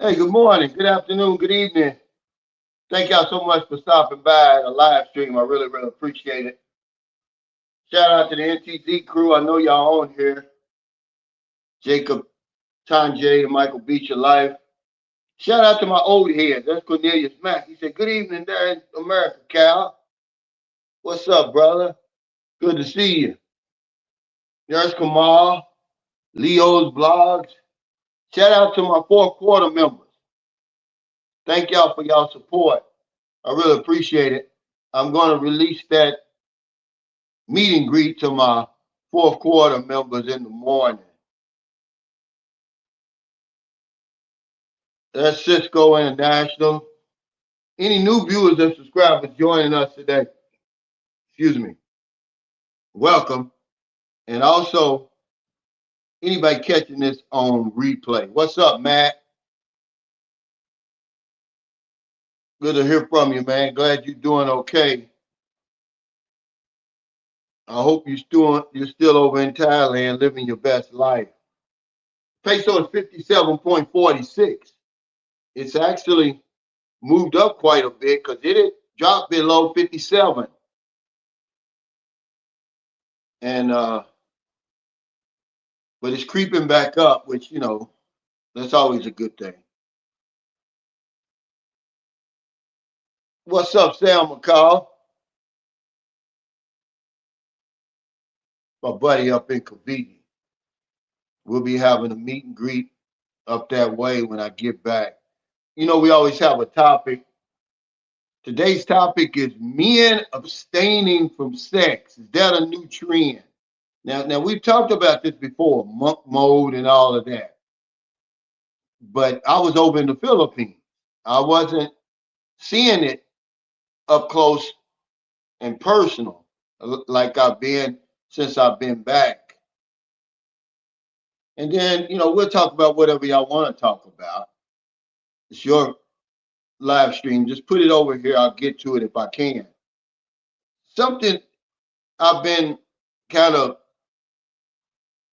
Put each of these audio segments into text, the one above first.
Hey, good morning, good afternoon, good evening. Thank y'all so much for stopping by the live stream. I really, really appreciate it. Shout out to the NTZ crew. I know y'all on here. Jacob, Tanjay, and Michael Beecher Life. Shout out to my old heads. That's Cornelius Mack. He said, good evening there in America, Cal. What's up, brother? Good to see you. There's Kamal, Leo's blogs. Shout out to my fourth quarter members. Thank y'all for y'all support. I really appreciate it. I'm going to release that meet and greet to my fourth quarter members in the morning. That's Cisco International. Any new viewers and subscribers joining us today, excuse me, welcome. And also, anybody catching this on replay, what's up, Matt? Good to hear from you, man. Glad you're doing okay. I hope you're still over in Thailand living your best life. Peso is 57.46. It's actually moved up quite a bit because it had dropped below 57. And but it's creeping back up, which that's always a good thing. What's up, Sam McCall? My buddy up in Cavite. We'll be having a meet and greet up that way when I get back. We always have a topic. Today's topic is men abstaining from sex. Is that a new trend? Now we've talked about this before, monk mode and all of that. But I was over in the Philippines. I wasn't seeing it up close and personal like I've been since I've been back. And then, we'll talk about whatever y'all want to talk about. It's your live stream. Just put it over here. I'll get to it if I can. Something I've been kind of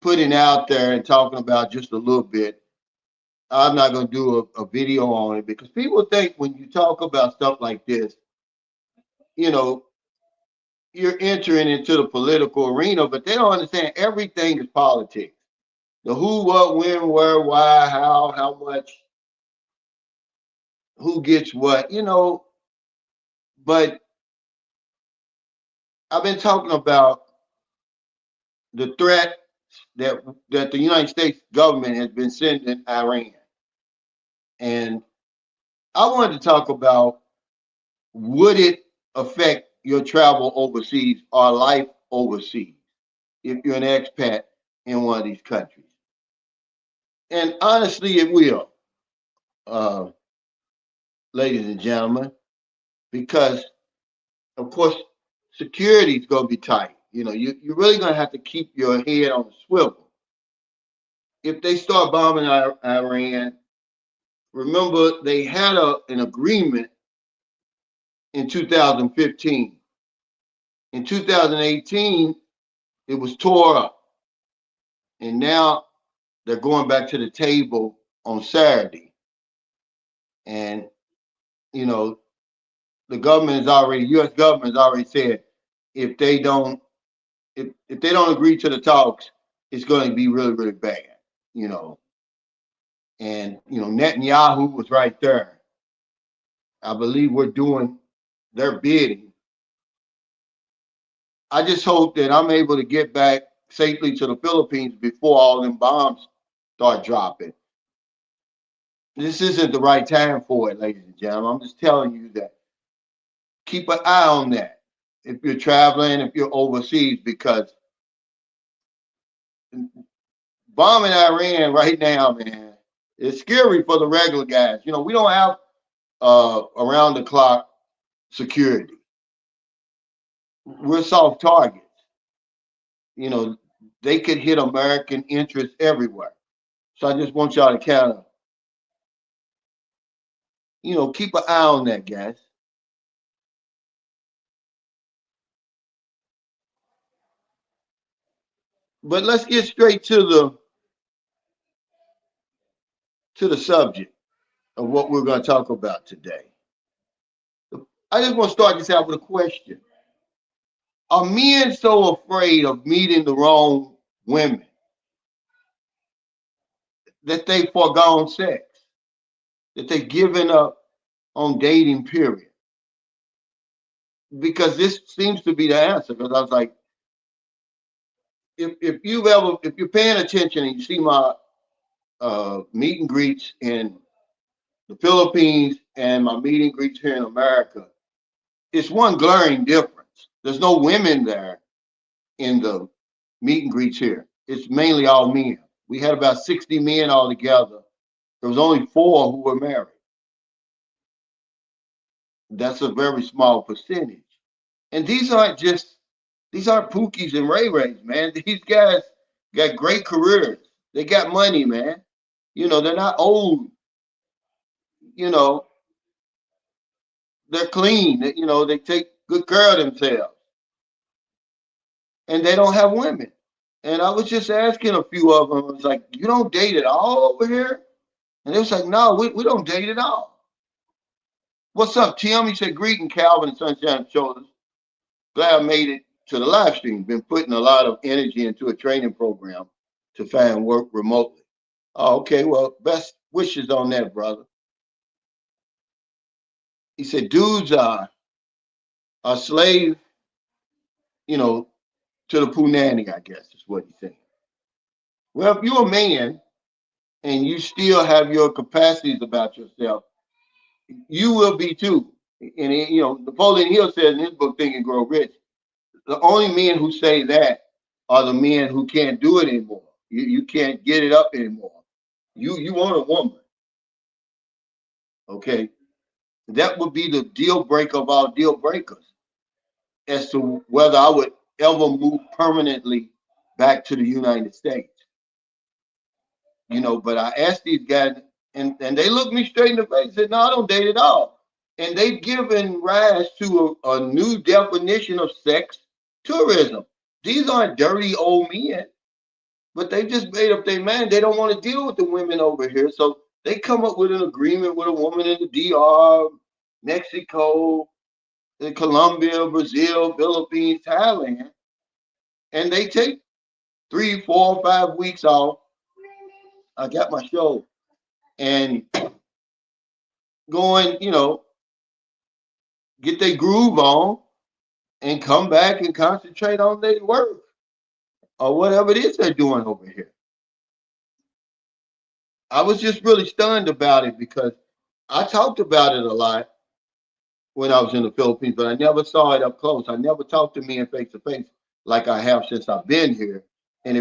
putting out there and talking about just a little bit. I'm not going to do a video on it because people think when you talk about stuff like this, you're entering into the political arena, but they don't understand everything is politics. The who, what, when, where, why, how much, who gets what, but I've been talking about the threat that the United States government has been sending Iran. And I wanted to talk about, would it affect your travel overseas or life overseas if you're an expat in one of these countries? And honestly, it will, uh, ladies and gentlemen, because of course security is going to be tight. You're really going to have to keep your head on the swivel. If they start bombing Iran, remember they had an agreement in 2015. In 2018, it was tore up. And now they're going back to the table on Saturday. And, the U.S. government has already said if they don't agree to the talks, it's going to be really, really bad, And, Netanyahu was right there. I believe we're doing their bidding. I just hope that I'm able to get back safely to the Philippines before all them bombs start dropping. This isn't the right time for it, ladies and gentlemen. I'm just telling you that. Keep an eye on that if you're traveling, if you're overseas, because bombing Iran right now, man, it's scary for the regular guys. We don't have around the clock security. We're soft targets. They could hit American interests everywhere. So I just want y'all to kind of, keep an eye on that, guys. But let's get straight to the subject. of what we're going to talk about today. I just want to start this out with a question. Are men so afraid of meeting the wrong women that they forgone sex, that they've given up on dating, period? Because this seems to be the answer. Because I was like, if you're paying attention and you see my meet and greets in the Philippines and my meet and greets here in America, it's one glaring difference. There's no women there in the meet and greets here. It's mainly all men. We had about 60 men all together. There was only 4 who were married. That's a very small percentage. And these aren't Pookies and Ray Rays, man. These guys got great careers. They got money, man. You know, they're not old. You know, they're clean. You know, they take good care of themselves. And they don't have women. And I was just asking a few of them, I was like, you don't date at all over here? And they was like, no, we don't date at all. What's up, Tim? He said, greeting Calvin and Sunshine Shoulders. Glad I made it to the live stream. Been putting a lot of energy into a training program to find work remotely. Oh, okay. Well, best wishes on that, brother. He said, dudes are a slave, you know, to the punani, I guess is what he's saying. Well, if you're a man and you still have your capacities about yourself, you will be too. And you know, Napoleon Hill says in his book Think and Grow Rich, the only men who say that are the men who can't do it anymore. You can't get it up anymore. You want a woman, okay? That would be the deal breaker of all deal breakers as to whether I would ever move permanently back to the United States. You know, but I asked these guys, and they looked me straight in the face and said, no, I don't date at all. And they've given rise to a new definition of sex tourism. These aren't dirty old men, but they just made up their mind. They don't want to deal with the women over here. So they come up with an agreement with a woman in the DR, Mexico, Colombia, Brazil, Philippines, Thailand, and they take 3, 4, 5 weeks off. I got my show and going, you know, get their groove on and come back and concentrate on their work or whatever it is they're doing over here. I was just really stunned about it because I talked about it a lot when I was in the Philippines, but I never saw it up close. I never talked to men face to face like I have since I've been here. And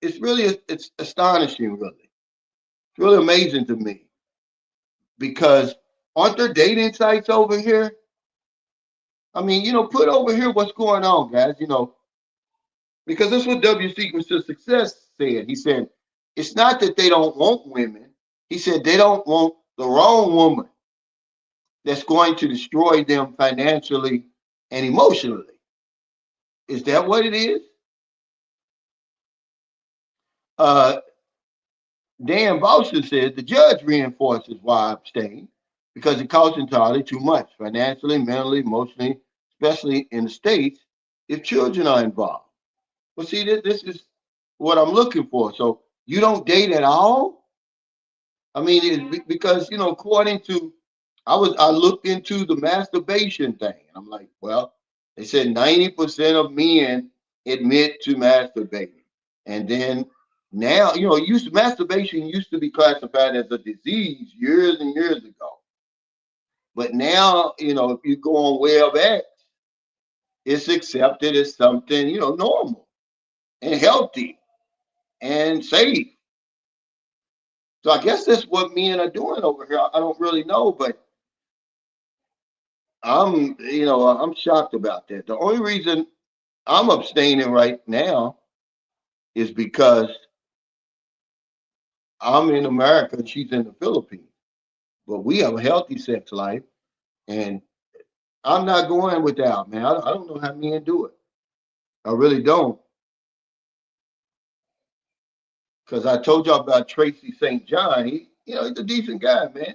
it's astonishing, really. It's really amazing to me because aren't there dating sites over here? I mean, you know, put over here what's going on, guys, you know, because that's what W. Secrets to Success said. He said, it's not that they don't want women. He said they don't want the wrong woman that's going to destroy them financially and emotionally. Is that what it is? Uh, Dan Boston says the judge reinforces why I abstain because it costs entirely too much financially, mentally, emotionally, especially in the States if children are involved. Well, see, this is what I'm looking for. So you don't date at all? I mean, because, you know, according to, I looked into the masturbation thing. And I'm like, well, they said 90% of men admit to masturbating. And then now, you know, masturbation used to be classified as a disease years and years ago. But now, you know, if you go on WebX, it's accepted as something, you know, normal and healthy and safe. So I guess that's what men are doing over here. I don't really know, but I'm shocked about that. The only reason I'm abstaining right now is because I'm in America and she's in the Philippines. But we have a healthy sex life, and I'm not going without, man. I don't know how men do it. I really don't. Because I told y'all about Tracy St. John. he's a decent guy, man.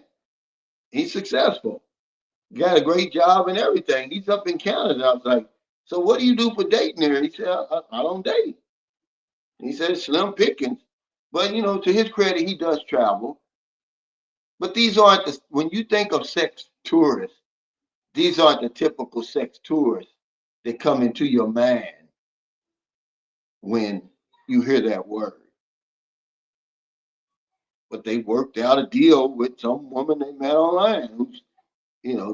He's successful. Got a great job and everything. He's up in Canada. I was like, so what do you do for dating there? He said, I don't date. He said, slim pickings. But, to his credit, he does travel. But these aren't when you think of sex tourists, these aren't the typical sex tourists that come into your mind when you hear that word. But they worked out a deal with some woman they met online who's,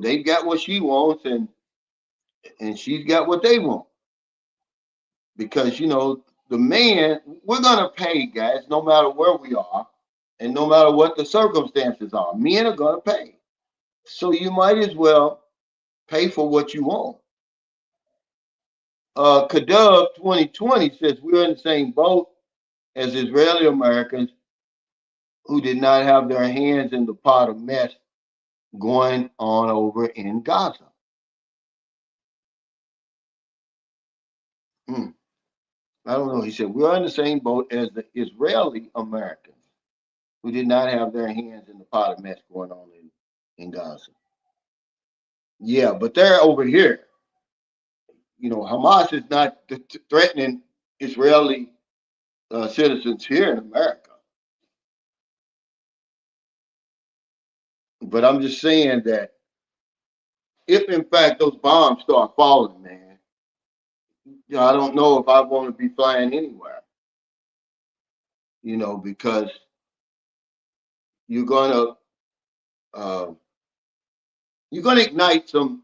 they've got what she wants and she's got what they want. Because, the man, we're going to pay, guys, no matter where we are and no matter what the circumstances are. Men are going to pay. So you might as well pay for what you want. Kadub 2020 says we're in the same boat as Israeli Americans who did not have their hands in the pot of mess going on over in Gaza. I don't know. He said we're in the same boat as the Israeli Americans who did not have their hands in the pot of mess going on in Gaza. Yeah, but they're over here. Hamas is not threatening Israeli citizens here in America. But I'm just saying that if, in fact, those bombs start falling, man, I don't know if I want to be flying anywhere. Because you're gonna ignite some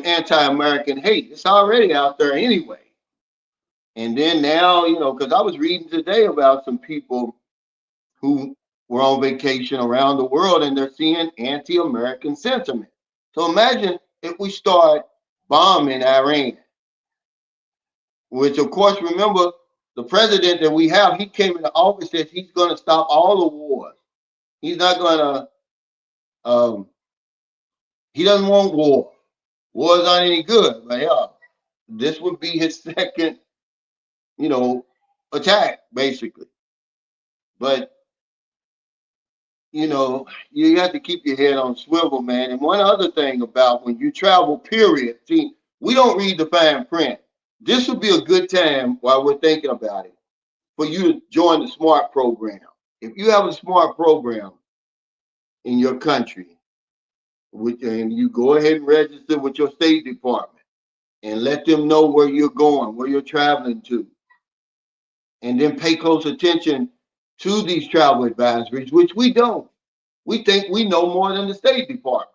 anti-American hate. It's already out there anyway. And then now, because I was reading today about some people who were on vacation around the world and they're seeing anti-American sentiment. So imagine if we start bombing Iran, which of course, remember, the president that we have, he came into office, says he's going to stop all the wars. He's not going to, he doesn't want war. Wars aren't any good. But yeah, this would be his second, attack, basically. But, you have to keep your head on swivel, man. And one other thing about when you travel, period, see, we don't read the fine print. This would be a good time while we're thinking about it for you to join the SMART program. If you have a SMART program in your country, and you go ahead and register with your State Department and let them know where you're going, where you're traveling to, and then pay close attention to these travel advisories, which we don't. We think we know more than the State Department.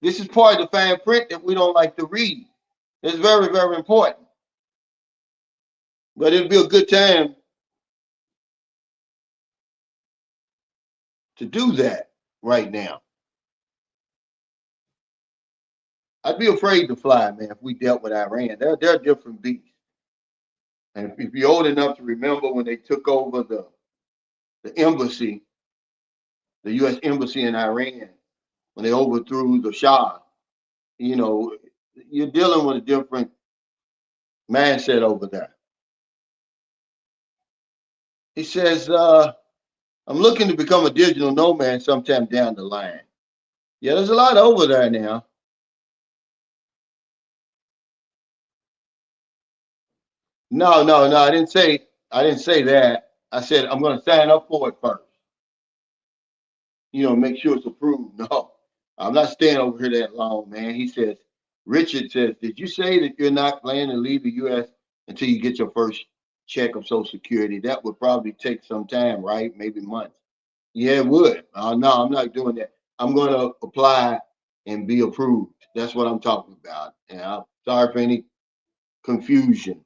This is part of the fine print that we don't like to read. It's very, very important. But it'd be a good time to do that right now. I'd be afraid to fly, man, if we dealt with Iran. They're different beasts. And if you're old enough to remember when they took over the embassy, the U.S. embassy in Iran, when they overthrew the Shah, you're dealing with a different mindset over there. He says, I'm looking to become a digital nomad sometime down the line. Yeah, there's a lot over there now. No, I didn't say that. I said I'm going to sign up for it first. Make sure it's approved. No, I'm not staying over here that long, man. He says, Richard says, did you say that you're not planning to leave the U.S. until you get your first check of Social Security? That would probably take some time, right? Maybe months. Yeah, it would. No, I'm not doing that. I'm going to apply and be approved. That's what I'm talking about. And I'm sorry for any confusion.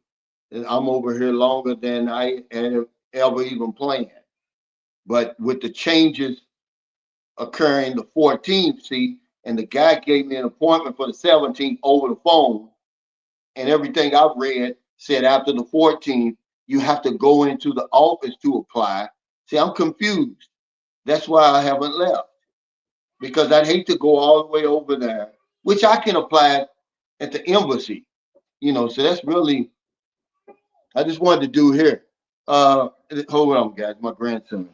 I'm over here longer than I had ever even planned. But with the changes occurring the 14th, see, and the guy gave me an appointment for the 17th over the phone, and everything I've read said after the 14th, you have to go into the office to apply. See, I'm confused. That's why I haven't left, because I'd hate to go all the way over there, which I can apply at the embassy, so that's really, I just wanted to do here. Hold on, guys. My grandson.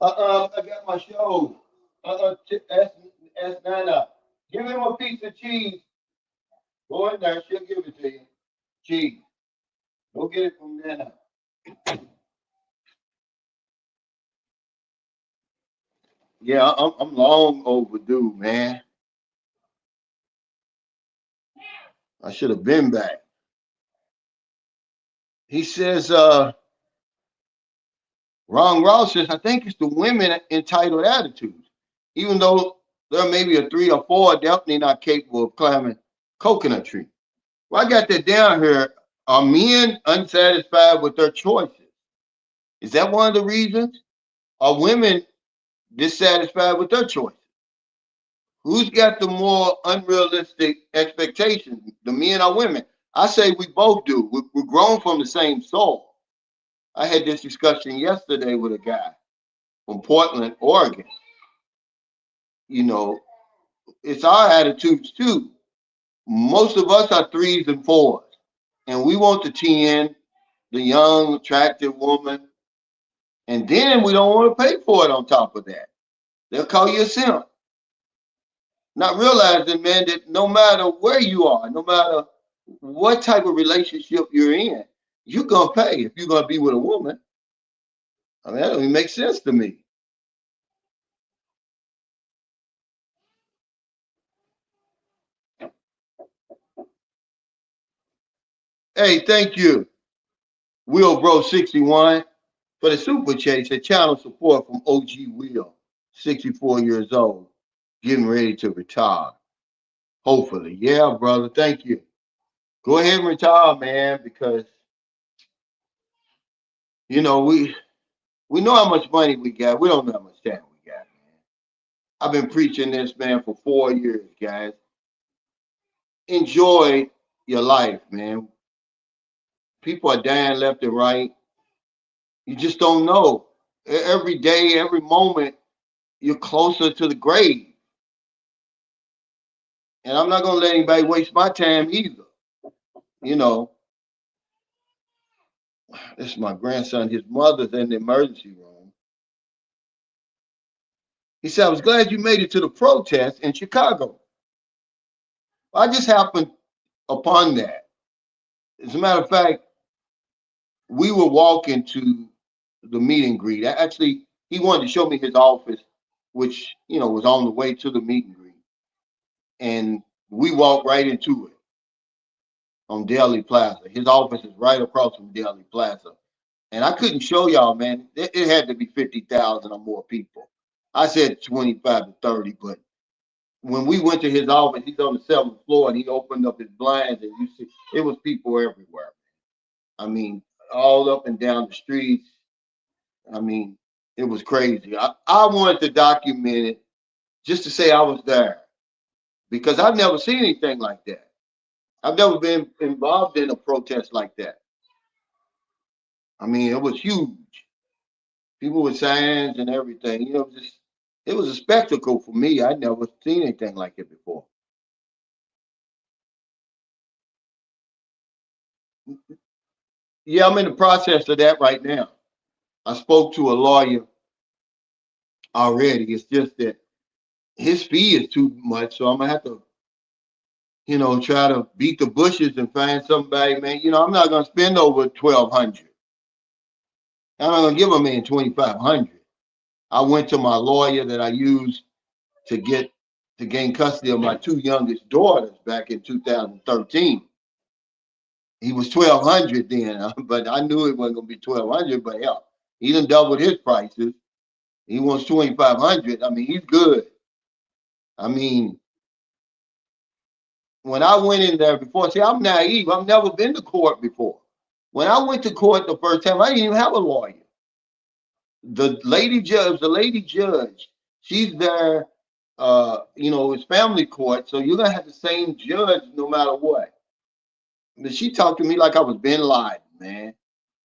I got my show. Ask Nana. Give him a piece of cheese. Go in there. She'll give it to you. Cheese. Go get it from Nana. Yeah, I'm long overdue, man. I should have been back. He says, Ron Ross says, I think it's the women entitled attitudes. Even though there may be a 3 or 4 definitely not capable of climbing coconut tree. Well, I got that down here. Are men unsatisfied with their choices? Is that one of the reasons? Are women dissatisfied with their choices? Who's got the more unrealistic expectations, the men or women? I say we both do. We're grown from the same soul. I had this discussion yesterday with a guy from Portland, Oregon. You know, it's our attitudes too. Most of us are 3s and 4s, and we want the 10, the young, attractive woman, and then we don't want to pay for it on top of that. They'll call you a simp. Not realizing, man, that no matter where you are, no matter what type of relationship you're in, you're gonna pay if you're gonna be with a woman. I mean, that don't even make sense to me. Hey, thank you, Will Bro 61, for the super chase and channel support from OG Will, 64 years old, getting ready to retire. Hopefully. Yeah, brother. Thank you. Go ahead and retire, man, because you know we know how much money we got. We don't know how much time we got, man. I've been preaching this, man, for 4 years, guys. Enjoy your life, man. People are dying left and right. You just don't know. Every day, every moment, you're closer to the grave. And I'm not gonna let anybody waste my time either. You know, this is my grandson. His mother's in the emergency room. He said, I was glad you made it to the protest in Chicago. I just happened upon that. As a matter of fact, we were walking to the meet and greet. Actually, he wanted to show me his office, which, was on the way to the meet and greet. And we walked right into it on Daly Plaza. His office is right across from Daly Plaza. And I couldn't show y'all, man. It had to be 50,000 or more people. I said 25 to 30, but when we went to his office, he's on the 7th floor, and he opened up his blinds, and you see, it was people everywhere. I mean, all up and down the streets. I mean, it was crazy. I wanted to document it just to say I was there because I've never seen anything like that. I've never been involved in a protest like that. I mean, it was huge. People with signs and everything. It was a spectacle for me. I'd never seen anything like it before. Yeah, I'm in the process of that right now. I spoke to a lawyer already. It's just that his fee is too much, so I'm gonna have to, try to beat the bushes and find somebody, man. I'm not gonna spend over 1,200. I'm not gonna give a man 2,500. I went to my lawyer that I used to gain custody of my 2 youngest daughters back in 2013. He was 1,200 then, but I knew it wasn't gonna be 1,200. But hell, he done doubled his prices. He wants 2,500. I mean, he's good. I mean, when I went in there before, see, I'm naive. I've never been to court before. When I went to court the first time, I didn't even have a lawyer. The lady judge, she's there. It's family court, so you're gonna have the same judge no matter what. But she talked to me like I was Bin Laden, man.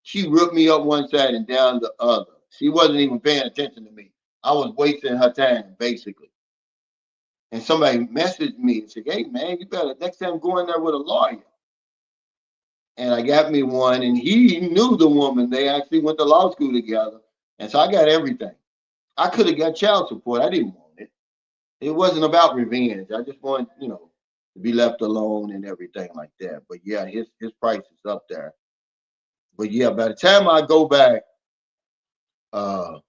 She ripped me up one side and down the other. She wasn't even paying attention to me. I was wasting her time, basically. And somebody messaged me and said, hey, man, you better next time go in there with a lawyer. and I got me one, and he knew the woman. They actually went to law school together, and so I got everything. I could have got child support. I didn't want it. It wasn't about revenge. I just wanted, to be left alone and everything like that. But yeah, his price is up there. But yeah, by the time I go back, uh,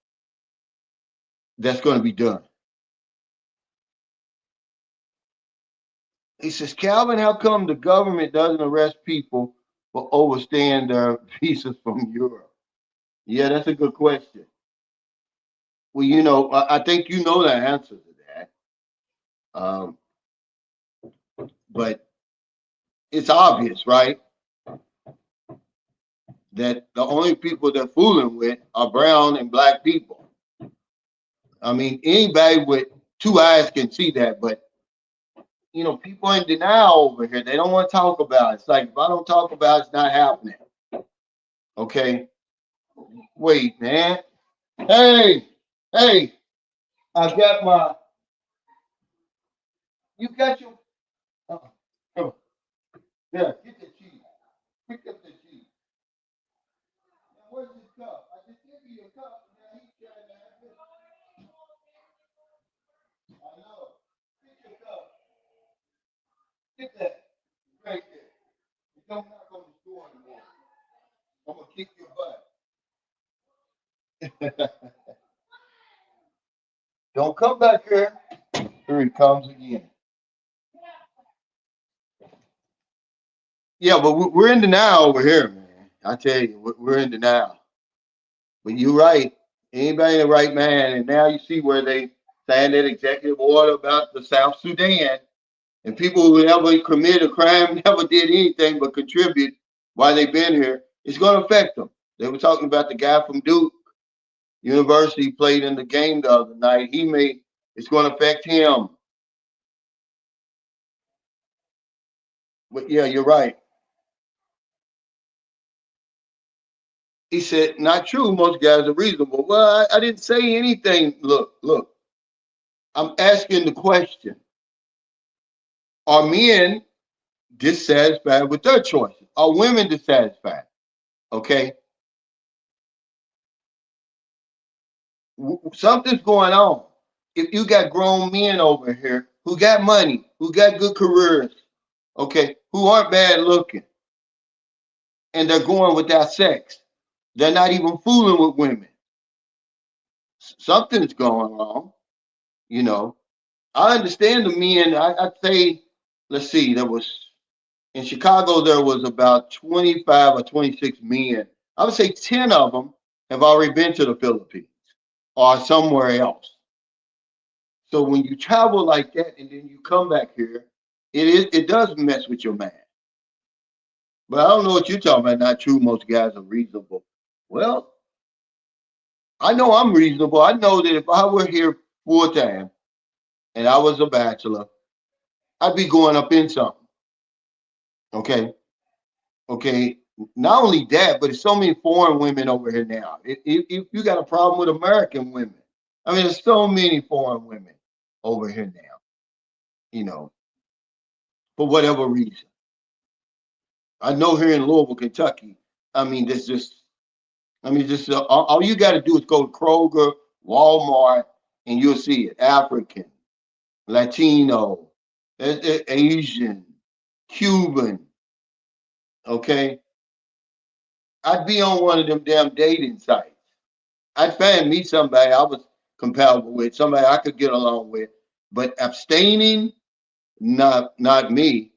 that's going to be done. He says, Calvin, how come the government doesn't arrest people for overstaying their visas from Europe? Yeah, that's a good question. Well, I think you know the answer to that. Um, but it's obvious, right, that the only people they're fooling with are brown and black people. I mean, anybody with two eyes can see that, but people in denial over here. They don't want to talk about it. It's like if I don't talk about it, it's not happening. Okay. Wait, man. Hey, hey, I got my. You got your. Come on. Yeah, get the cheese. Pick up the cheese. Now, where's his cup? I just gave you a cup. Now he's trying to have it. I know. Get your cup. Get that right there. You don't knock on the door anymore. I'm gonna kick your butt. Don't come back here. Here he comes again. Yeah, but we're in the now over here, man. I tell you, we're in the now. But you're right. Anybody in the right man, and now you see where they signed that executive order about the South Sudan, and people who never committed a crime, never did anything but contribute while they've been here, it's going to affect them. They were talking about the guy from Duke University played in the game the other night. It's going to affect him. But yeah, you're right. He said, not true. Most guys are reasonable. Well, I didn't say anything. Look, I'm asking the question. Are men dissatisfied with their choices? Are women dissatisfied? Okay. Something's going on. If you got grown men over here who got money, who got good careers, okay, who aren't bad looking, and they're going without sex, they're not even fooling with women. Something's going on, you know. I understand the men. I'd say, let's see, there was in Chicago, there was about 25 or 26 men. I would say 10 of them have already been to the Philippines or somewhere else. So when you travel like that and then you come back here, it does mess with your mind. But I don't know what you're talking about. Not true. Most guys are reasonable. Well, I know I'm reasonable. I know that if I were here full time and I was a bachelor, I'd be going up in something. Okay. Okay. Not only that, but there's so many foreign women over here now. If you got a problem with American women, I mean, there's so many foreign women over here now, you know, for whatever reason. I know here in Louisville, Kentucky, I mean, just all you got to do is go to Kroger, Walmart, and you'll see it. African, Latino, Asian, Cuban. Okay, I'd be on one of them damn dating sites. I'd find me somebody I was compatible with, somebody I could get along with. But abstaining, not me.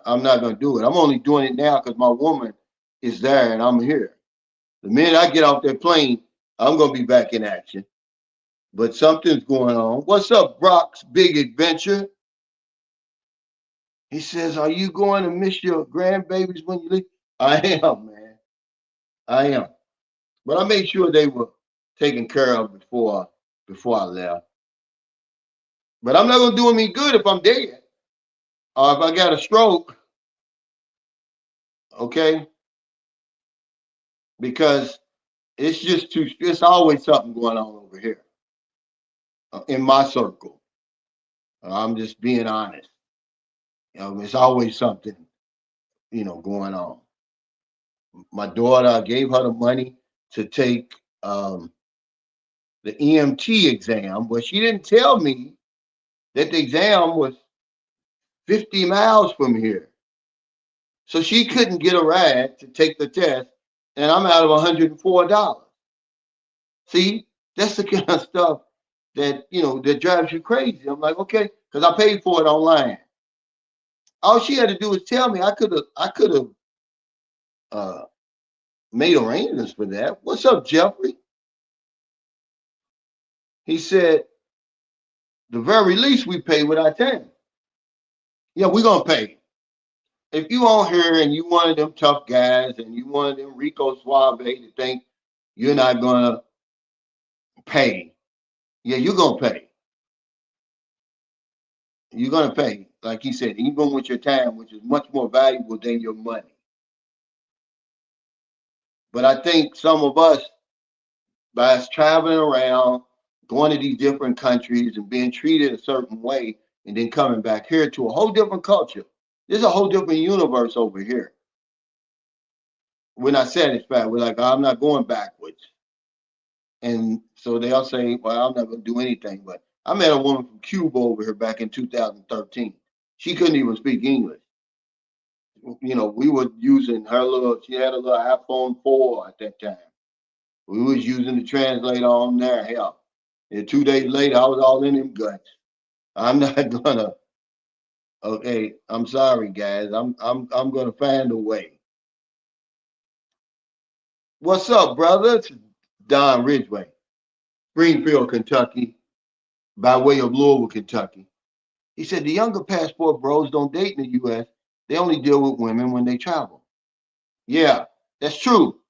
I'm not gonna do it. I'm only doing it now because my woman is there and I'm here. The minute I get off that plane, I'm gonna be back in action. But something's going on. What's up, Brock's Big Adventure? He says, "Are you going to miss your grandbabies when you leave?" I am, man. I am. But I made sure they were taken care of before I left. But I'm not gonna do them any good if I'm dead or if I got a stroke. Okay, because it's just too. It's always something going on over here in my circle. I'm just being honest. It's always something going on. My daughter, I gave her the money to take the EMT exam, but she didn't tell me that the exam was 50 miles from here. So she couldn't get a ride to take the test, and I'm out of $104. See, that's the kind of stuff that that drives you crazy. I'm like, okay, because I paid for it online. All she had to do was tell me. I could have uh, made arrangements for that. What's up, Jeffrey? He said, the very least we pay with our time. Yeah, we're gonna pay. If you on here and you one of them tough guys and you one of them Rico Suave to think you're not gonna pay, yeah, you're gonna pay. You're gonna pay, like he said, even with your time, which is much more valuable than your money. But I think some of us, by us traveling around, going to these different countries and being treated a certain way, and then coming back here to a whole different culture. There's a whole different universe over here. We're not satisfied. We're like, I'm not going backwards. And so they'll say, well, I'm not going to do anything. But I met a woman from Cuba over here back in 2013. She couldn't even speak English. We were using her she had a little iPhone 4 at that time. We was using the translator on there. Hell, and 2 days later, I was all in them guts. I'm not gonna. Okay, I'm sorry, guys. I'm gonna find a way. What's up, brother? It's Don Ridgway, Springfield, Kentucky, by way of Louisville, Kentucky. He said the younger passport bros don't date in the U.S. They only deal with women when they travel. Yeah, that's true.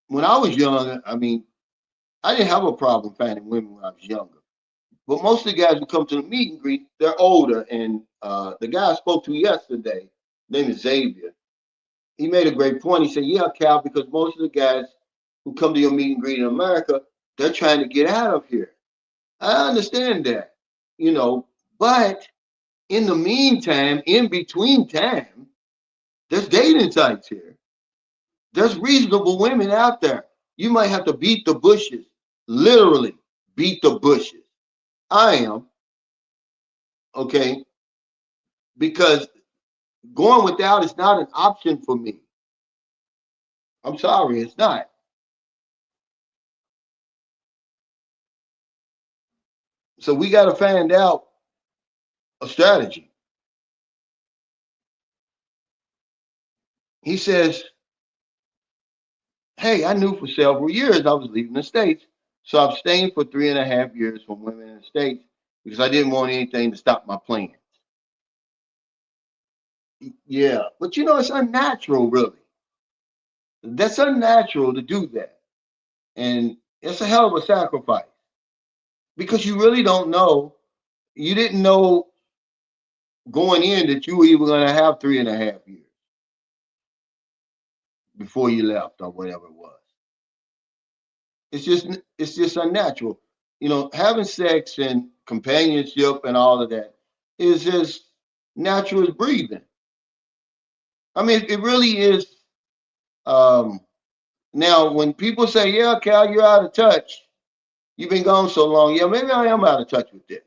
When I was young, I mean, I didn't have a problem finding women when I was younger. But most of the guys who come to the meet and greet, they're older. And the guy I spoke to yesterday, name is Xavier, he made a great point. He said, yeah, Cal, because most of the guys who come to your meet and greet in America, they're trying to get out of here. I understand that, but in the meantime, in between time, there's dating sites here. There's reasonable women out there. You might have to beat the bushes, literally beat the bushes. I am, okay, because going without is not an option for me. I'm sorry, it's not. So we got to find out a strategy. He says, hey, I knew for several years I was leaving the States. So I've stayed for 3.5 years from women in the States because I didn't want anything to stop my plans. Yeah, but it's unnatural, really. That's unnatural to do that. And it's a hell of a sacrifice because you really don't know. You didn't know going in that you were even going to have 3.5 years before you left or whatever it was. It's just unnatural. Having sex and companionship and all of that is just natural as breathing. I mean, it really is. Um, Now, when people say, "Yeah, Cal, you're out of touch. You've been gone so long." Yeah, maybe I am out of touch with this.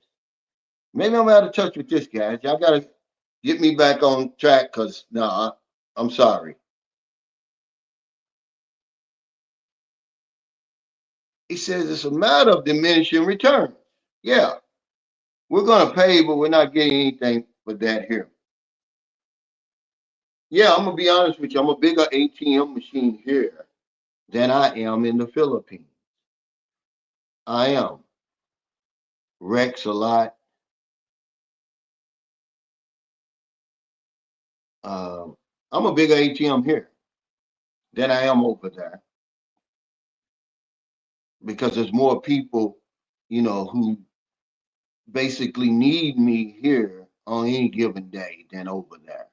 Maybe I'm out of touch with this, guys. Y'all gotta get me back on track, cause no, I'm sorry. He says it's a matter of diminishing return. Yeah, we're gonna pay, but we're not getting anything for that here. Yeah, I'm gonna be honest with you. I'm a bigger ATM machine here than I am in the Philippines. I am. Rex a lot. Um, I'm a bigger ATM here than I am over there because there's more people, who basically need me here on any given day than over there.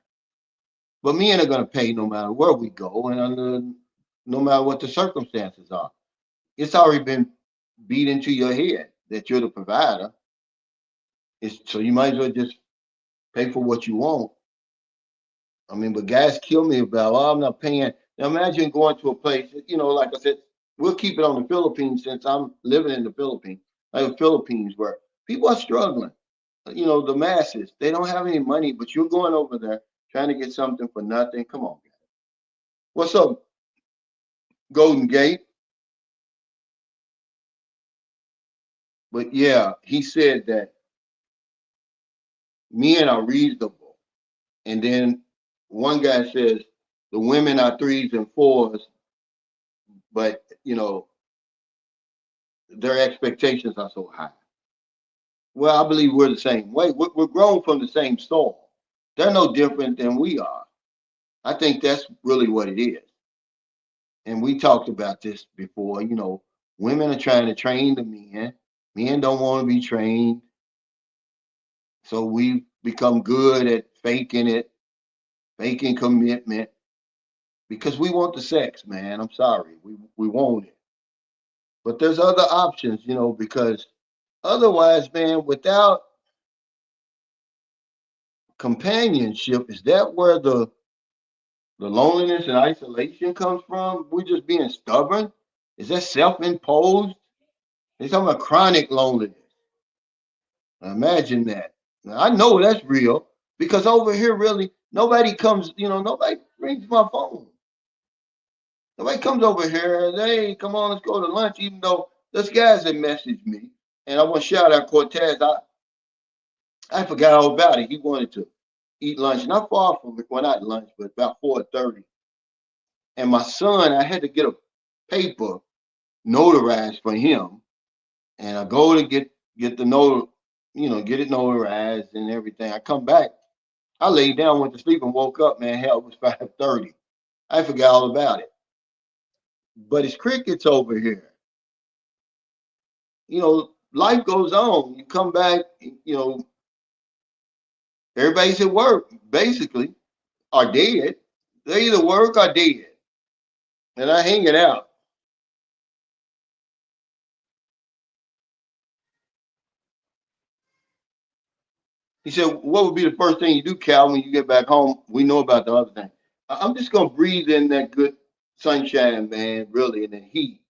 But me and are gonna pay no matter where we go and no matter what the circumstances are. It's already been beat into your head that you're the provider. So you might as well just pay for what you want. I mean, but guys kill me about, oh, I'm not paying. Now imagine going to a place, like I said, we'll keep it on the Philippines since I'm living in the Philippines, like the Philippines, where people are struggling. The masses, they don't have any money, but you're going over there trying to get something for nothing. Come on, guys. What's up, Golden Gate? But yeah, he said that men are reasonable. And then one guy says the women are threes and fours, but their expectations are so high. Well, I believe we're the same way. We're grown from the same soil. They're no different than we are. I think that's really what it is. And we talked about this before. Women are trying to train the men. Men don't want to be trained. So we become good at faking it, faking commitment, because we want the sex, man. I'm sorry. We want it. But there's other options, because otherwise, man, without companionship, is that where the loneliness and isolation comes from? We're just being stubborn. Is that self-imposed? They're talking about chronic loneliness. Now imagine that. Now, I know that's real because over here, really, nobody comes. Nobody rings my phone. Nobody comes over here and hey, come on, let's go to lunch. Even though this guys that messaged me, and I want to shout out Cortez. I forgot all about it. He wanted to eat lunch, not far from it. Well, not lunch, but about 4:30. And my son, I had to get a paper notarized for him, and I go to get the note, get it notarized and everything. I come back, I laid down, went to sleep, and woke up. Man, hell, it was 5:30. I forgot all about it. But it's crickets over here. Life goes on. You come back, everybody's at work, basically, or dead. They either work or dead. And I hang it out. He said, what would be the first thing you do, Cal, when you get back home? We know about the other thing. I'm just going to breathe in that good sunshine, man, really, and the heat.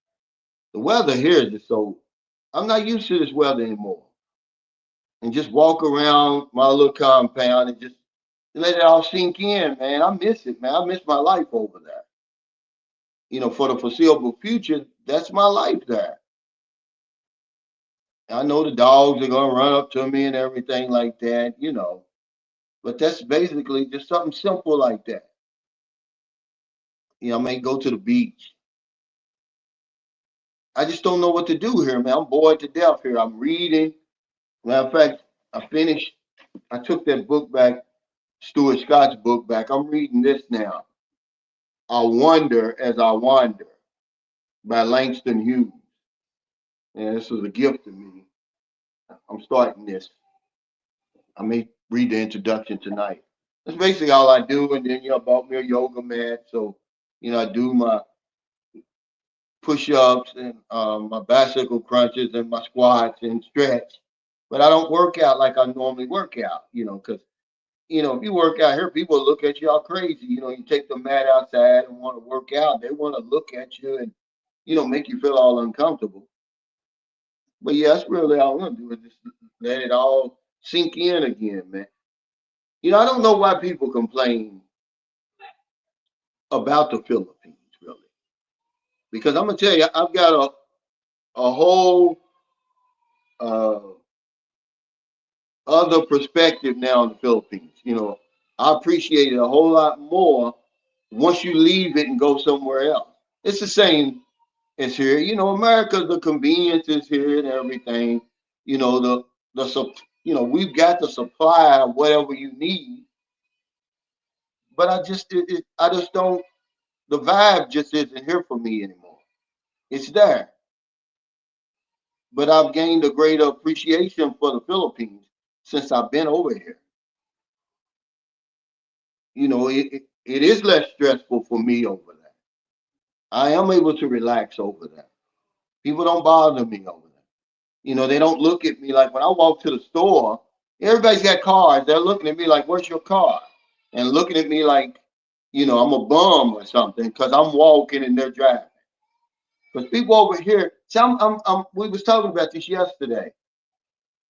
The weather here is just so, I'm not used to this weather anymore. And just walk around my little compound and just let it all sink in, man. I miss it, man. I miss my life over there. For the foreseeable future, that's my life there. I know the dogs are gonna run up to me and everything like that. But that's basically just something simple like that. I may go to the beach. I just don't know what to do here, man. I'm bored to death here. I'm reading. Matter of fact, I finished. I took that book back, Stuart Scott's book back. I'm reading this now. I Wonder as I Wander by Langston Hughes. And this was a gift to me. I'm starting this. I may read the introduction tonight. That's basically all I do. And then, I bought me a yoga mat. So, I do my push-ups and my bicycle crunches and my squats and stretch. But I don't work out like I normally work out, because, if you work out here, people look at you all crazy. You take the mat outside and want to work out. They want to look at you and, make you feel all uncomfortable. But yeah, that's really all I want to do is just let it all sink in again, man. I don't know why people complain about the Philippines, really. Because I'm gonna tell you, I've got a whole uh, other perspective now on the Philippines. I appreciate it a whole lot more once you leave it and go somewhere else. It's the same as here. America, the convenience is here and everything. We've got the supply of whatever you need. But I just don't. The vibe just isn't here for me anymore. It's there, but I've gained a greater appreciation for the Philippines since I've been over here. It is less stressful for me over there. I am able to relax over there. People don't bother me over there. They don't look at me like when I walk to the store, everybody's got cars. They're looking at me like, where's your car? And looking at me like, I'm a bum or something because I'm walking and they're driving. Because people over here, see, we was talking about this yesterday.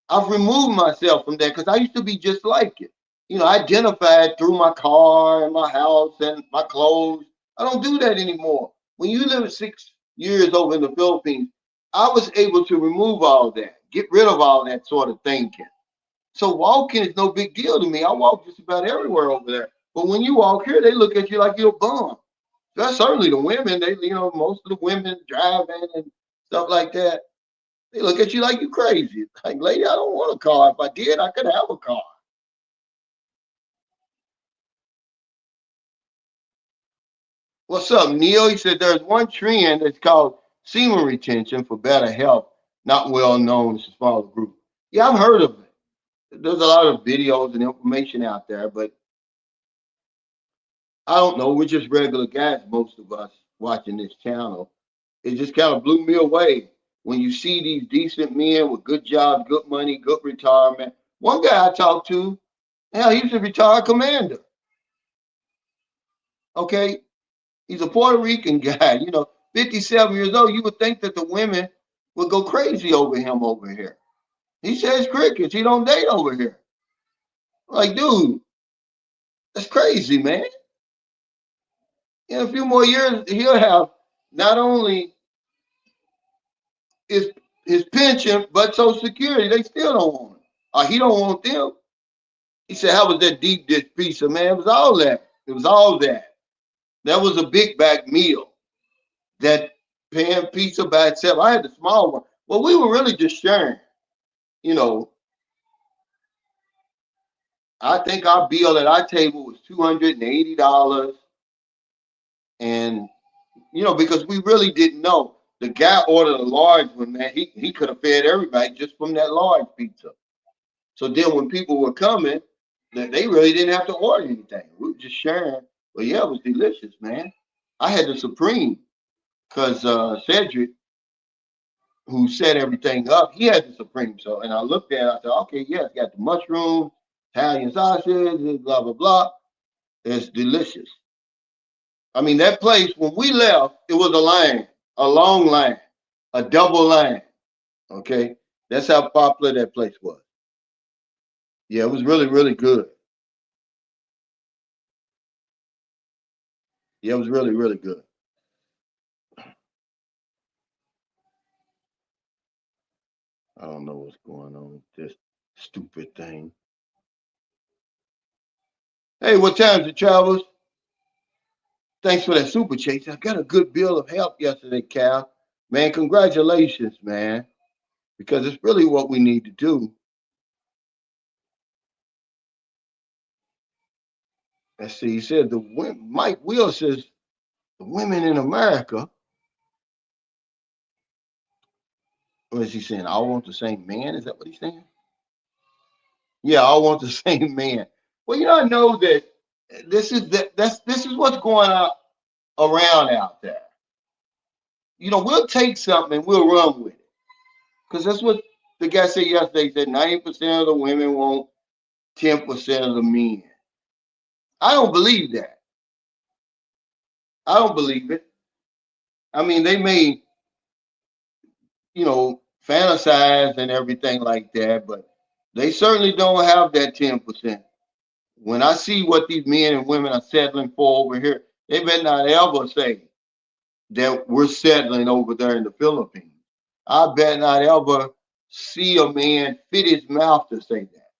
I've removed myself from that because I used to be just like it. Identified through my car and my house and my clothes. I don't do that anymore. When you live 6 years over in the Philippines, I was able to remove all that, get rid of all that sort of thinking. So walking is no big deal to me. I walk just about everywhere over there. But when you walk here, they look at you like you're a bum. That's certainly the women. Most of the women driving and stuff like that. They look at you like you crazy. Like, lady, I don't want a car. If I did, I could have a car. What's up, Neil? He said there's one trend that's called semen retention for better health, not well known. It's a smaller group. Yeah, I've heard of it. There's a lot of videos and information out there, but I don't know. We're just regular guys, most of us watching this channel. It just kind of blew me away when you see these decent men with good jobs, good money, good retirement. One guy I talked to, hell, he's a retired commander. Okay, he's a Puerto Rican guy, 57 years old. You would think that the women would go crazy over him over here. He says crickets. He don't date over here. Like, dude, that's crazy, man. In a few more years, he'll have not only his his pension, but Social Security. They still don't want it. He don't want them. He said, "How was that deep dish pizza, man? It was all that. It was all that. That was a big bag meal. That pan pizza by itself. I had the small one. Well, we were really just sharing. You know, I think our bill at our table was $280, and because we really didn't know. The guy ordered a large one, man. He could have fed everybody just from that large pizza. So then when people were coming, they really didn't have to order anything. We were just sharing. But yeah, it was delicious, man. I had the Supreme because Cedric, who set everything up, he had the Supreme. So, and I looked at it, I said, okay, yeah, it's got the mushroom, Italian sausage, blah, blah, blah. It's delicious. I mean, that place, when we left, it was a line, a long line, a double line. Okay. That's how popular that place was. Yeah, it was really, really good. Yeah, it was really, really good. I don't know what's going on with this stupid thing. Hey, what time's it, Travels? Thanks for that super chase. I got a good bill of health yesterday, Cal. Man, congratulations, man. Because it's really what we need to do. Let's see. He said Mike Will says the women in America. What is he saying? I want the same man. Is that what he's saying? Yeah, I want the same man. Well, I know that this is what's going on around out there. We'll take something and we'll run with it. Because that's what the guy said yesterday. He said 90% of the women want 10% of the men. I don't believe that. I don't believe it. I mean, they may, fantasize and everything like that, but they certainly don't have that 10%. When I see what these men and women are settling for over here, they better not ever say that we're settling over there in the Philippines. I bet not ever see a man fit his mouth to say that.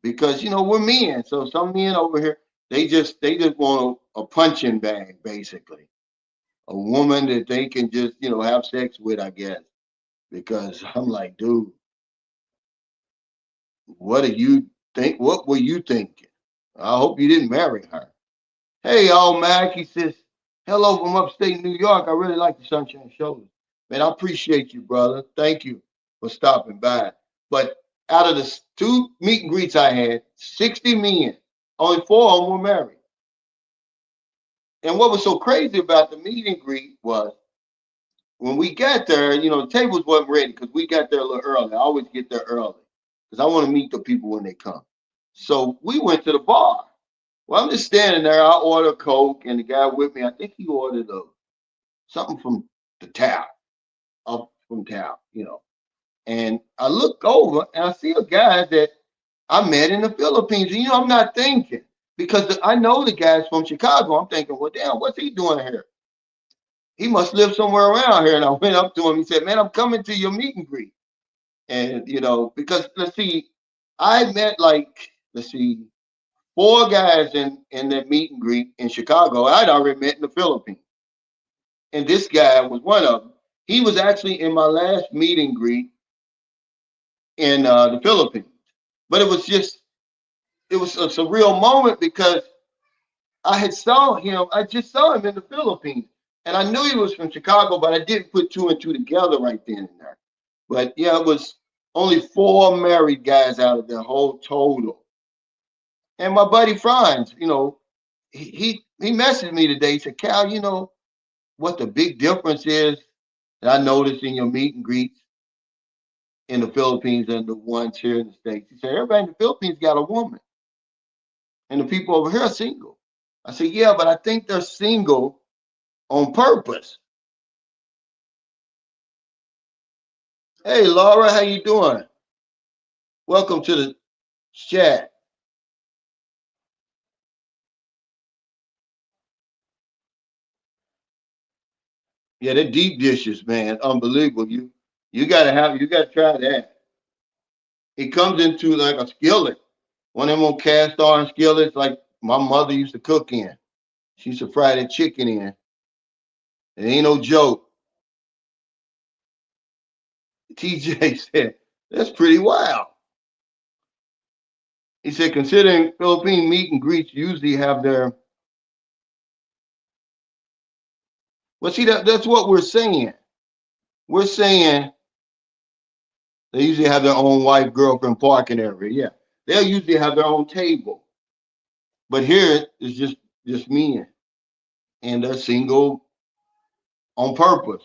Because we're men. So some men over here, they just want a punching bag, basically. A woman that they can just, have sex with, I guess. Because I'm like, dude, what do you think? What were you thinking? I hope you didn't marry her. Hey, all Mac, he says, hello from upstate New York. I really like the Sunshine Show. Man, I appreciate you, brother. Thank you for stopping by. But out of the two meet and greets I had, 60 men, only 4 of them were married. And what was so crazy about the meet and greet was when we got there, the tables wasn't ready because we got there a little early. I always get there early because I want to meet the people when they come. So we went to the bar. Well, I'm just standing there. I order a Coke, and the guy with me, I think he ordered something from the tap, up from tap. And I look over and I see a guy that I met in the Philippines. And, I'm not thinking because I know the guy's from Chicago. I'm thinking, well, damn, what's he doing here? He must live somewhere around here. And I went up to him. He said, man, I'm coming to your meet and greet. And, because let's see, I met let's see, four guys in that meet and greet in Chicago. I'd already met in the Philippines. And this guy was one of them. He was actually in my last meet and greet in the Philippines. But it was a surreal moment because I just saw him in the Philippines. And I knew he was from Chicago, but I didn't put two and two together right then and there. But yeah, it was only four married guys out of the whole total. And my buddy Franz, he messaged me today. He said, Cal, what the big difference is that I noticed in your meet and greets in the Philippines and the ones here in the States. He said, everybody in the Philippines got a woman, and the people over here are single. I said, yeah, but I think they're single on purpose. Hey, Laura, how you doing? Welcome to the chat. Yeah, they're deep dishes, man. Unbelievable. You gotta try that. It comes into like a skillet. One of them old cast iron skillets like my mother used to cook in. She used to fry that chicken in. It ain't no joke. TJ said, that's pretty wild. He said, considering Philippine meet and greets usually have their, well, see, that's what we're saying. We're saying they usually have their own wife, girlfriend parking area. Yeah. They'll usually have their own table. But here it's just men. And they're single on purpose,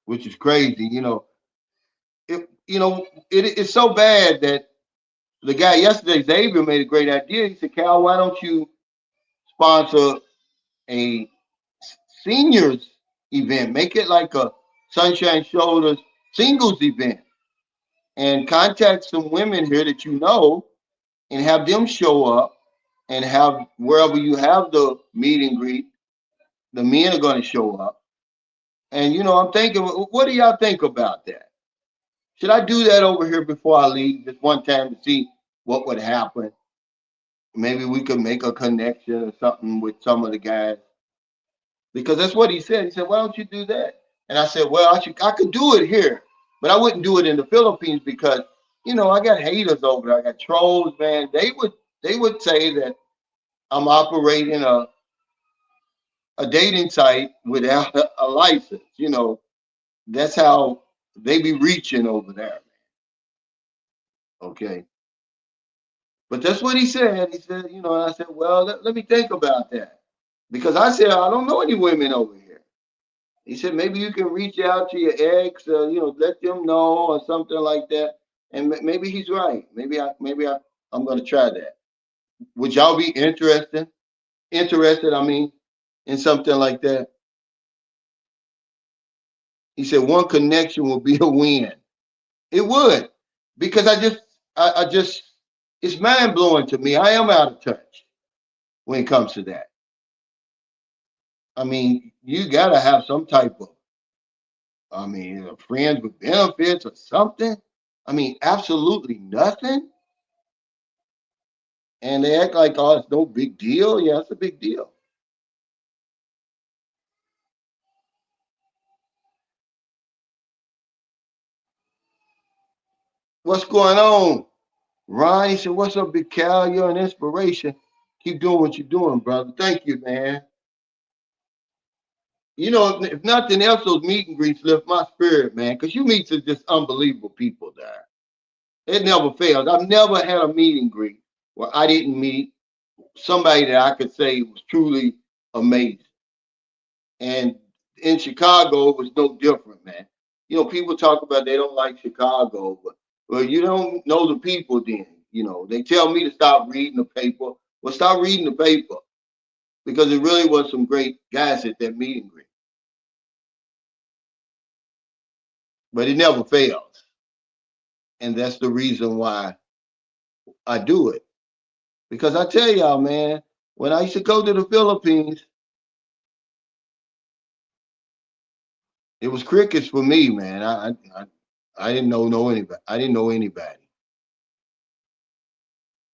which is crazy. It's so bad that the guy yesterday, Xavier, made a great idea. He said, Cal, why don't you sponsor a seniors event? Make it like a Sunshine Shoulders singles event and contact some women here that you know and have them show up and have wherever you have the meet and greet, the men are going to show up. And, I'm thinking, what do y'all think about that? Should I do that over here before I leave just one time to see what would happen? Maybe we could make a connection or something with some of the guys because that's what he said. He said, "Why don't you do that?" And I said, "Well, I could do it here, but I wouldn't do it in the Philippines because I got haters over there. I got trolls, man. They would say that I'm operating a dating site without a license. That's how they be reaching over there. Okay." But that's what he said. He said, and I said, well, let me think about that. Because I said, I don't know any women over here. He said, maybe you can reach out to your ex, let them know or something like that. And maybe he's right. I'm going to try that. Would y'all be interested, I mean, in something like that? He said, one connection will be a win. It would. Because I just, it's mind blowing to me. I am out of touch when it comes to that. I mean, you got to have some type of, friends with benefits or something. I mean, absolutely nothing. And they act like, oh, it's no big deal. Yeah, it's a big deal. What's going on? Ron, he said, what's up, Big Cal? You're an inspiration. Keep doing what you're doing, brother. Thank you, man. If nothing else, those meet and greets lift my spirit, man, because you meet some just unbelievable people there. It never fails. I've never had a meet and greet where I didn't meet somebody that I could say was truly amazing. And in Chicago, it was no different, man. People talk about they don't like Chicago, but well, you don't know the people then. They tell me to stop reading the paper Well, start reading the paper because it really was some great guys at that meet and greet. But it never fails. And that's the reason why I do it. Because I tell y'all, man, when I used to go to the Philippines, it was crickets for me, man. I didn't know anybody. I didn't know anybody.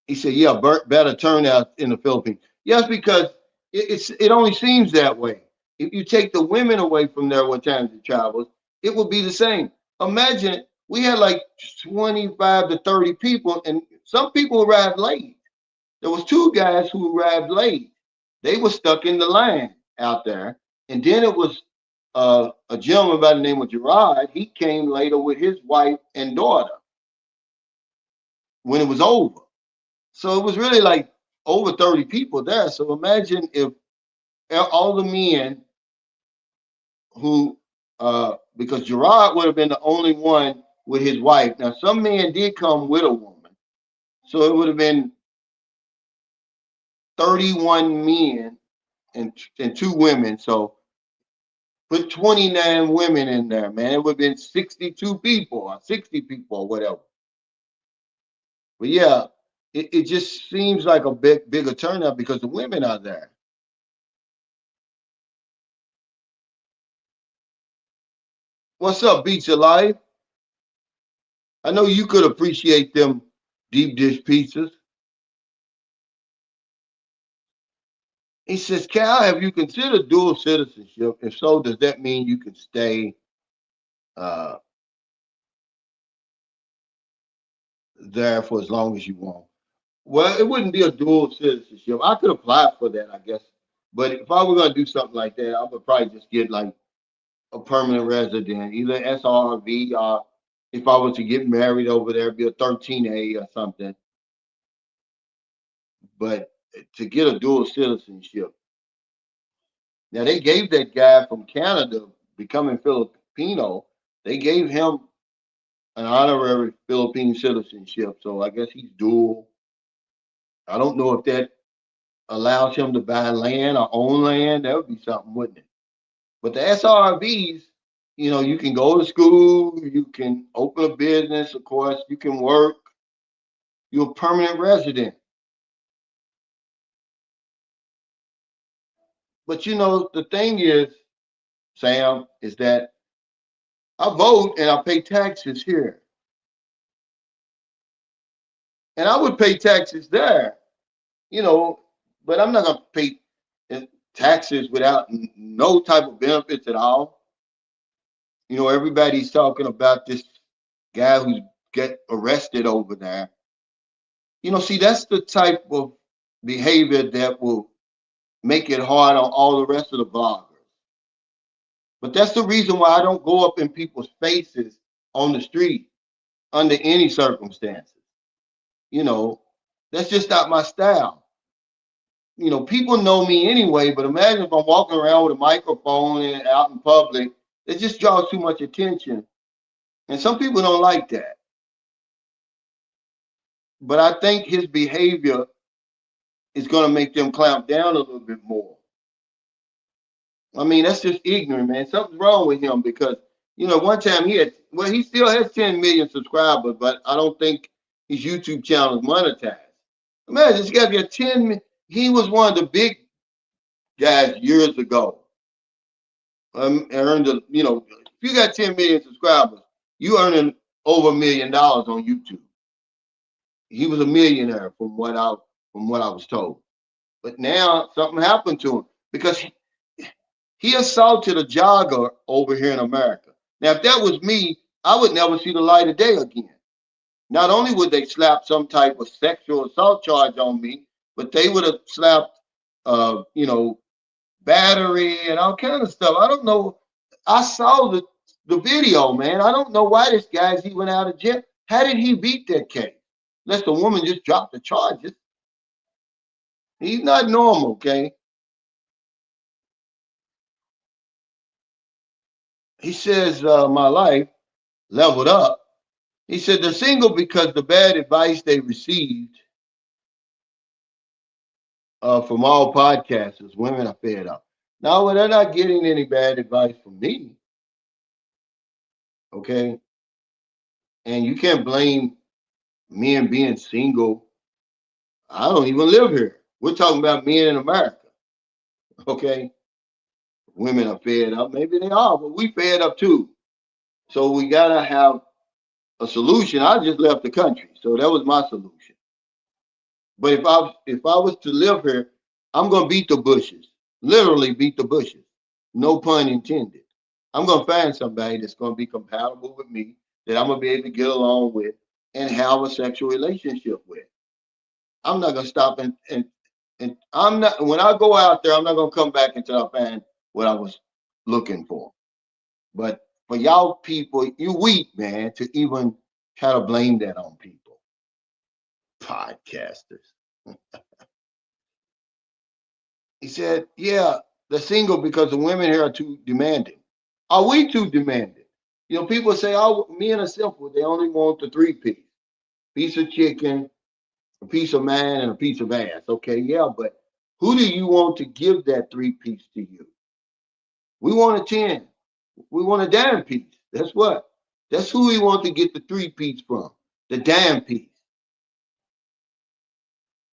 He said, "Yeah, better turnout in the Philippines." Yes, because it only seems that way. If you take the women away from there when times it travels, it will be the same. Imagine we had like 25 to 30 people, and some people arrived late. There was two guys who arrived late. They were stuck in the line out there, and then it was a gentleman by the name of Gerard. He came later with his wife and daughter when it was over. So it was really like over 30 people there. So imagine if all the men who, because Gerard would have been the only one with his wife. Now, some men did come with a woman. So it would have been 31 men and two women. So put 29 women in there, man. It would have been 62 people or 60 people or whatever. But yeah, it just seems like a bigger turnout because the women are there. What's up, Beach of Life? I know you could appreciate them deep dish pizzas. He says, Cal, have you considered dual citizenship? If so, does that mean you can stay uh, there for as long as you want? Well, it wouldn't be a dual citizenship. I could apply for that, I guess. But if I were going to do something like that, I would probably just get like a permanent resident, either SRV or if I was to get married over there, it'd be a 13A or something. But to get a dual citizenship, now they gave that guy from Canada becoming Filipino, they gave him an honorary Philippine citizenship. So I guess he's dual. I don't know if that allows him to buy land or own land. That would be something, wouldn't it? But the SRVs, you can go to school, you can open a business, of course, you can work, you're a permanent resident. But the thing is, Sam, is that I vote and I pay taxes here. And I would pay taxes there, you know, but I'm not going to pay taxes without no type of benefits at all. Everybody's talking about this guy who's get arrested over there. See, that's the type of behavior that will make it hard on all the rest of the bloggers. But that's the reason why I don't go up in people's faces on the street under any circumstances. You know, that's just not my style. People know me anyway, but imagine if I'm walking around with a microphone and out in public, it just draws too much attention. And some people don't like that. But I think his behavior is going to make them clamp down a little bit more. I mean, that's just ignorant, man. Something's wrong with him because, one time he still has 10 million subscribers, but I don't think his YouTube channel is monetized. Imagine this guy got 10. He was one of the big guys years ago. Earned if you got 10 million subscribers, you earning over $1 million on YouTube. He was a millionaire from what I was told. But now something happened to him because he assaulted a jogger over here in America. Now, if that was me, I would never see the light of day again. Not only would they slap some type of sexual assault charge on me, but they would have slapped, battery and all kind of stuff. I don't know. I saw the video, man. I don't know why this guy's even out of jail. How did he beat that case? Unless the woman just dropped the charges. He's not normal, okay? He says, my life leveled up. He said they're single because the bad advice they received from all podcasters, women are fed up. Now, when they're not getting any bad advice from me, okay, and you can't blame men being single. I don't even live here. We're talking about men in America, okay? Women are fed up. Maybe they are, but we fed up too. So we gotta have a solution. I just left the country, so that was my solution. But if I was to live here, I'm gonna beat the bushes. Literally beat the bushes. No pun intended. I'm gonna find somebody that's gonna be compatible with me, that I'm gonna be able to get along with and have a sexual relationship with. I'm not gonna stop and I'm not when I go out there, I'm not gonna come back until I find what I was looking for. But for y'all people, you weak, man, to even try to blame that on people. Podcasters. He said, yeah, they're single because the women here are too demanding. Are we too demanding? You know, people say, oh, men are simple. They only want the piece of chicken, a piece of man, and a piece of ass. Okay, yeah, but who do you want to give that three-piece to you? We want a 10. We want a dime piece. That's what. That's who we want to get the three-piece from, the dime piece.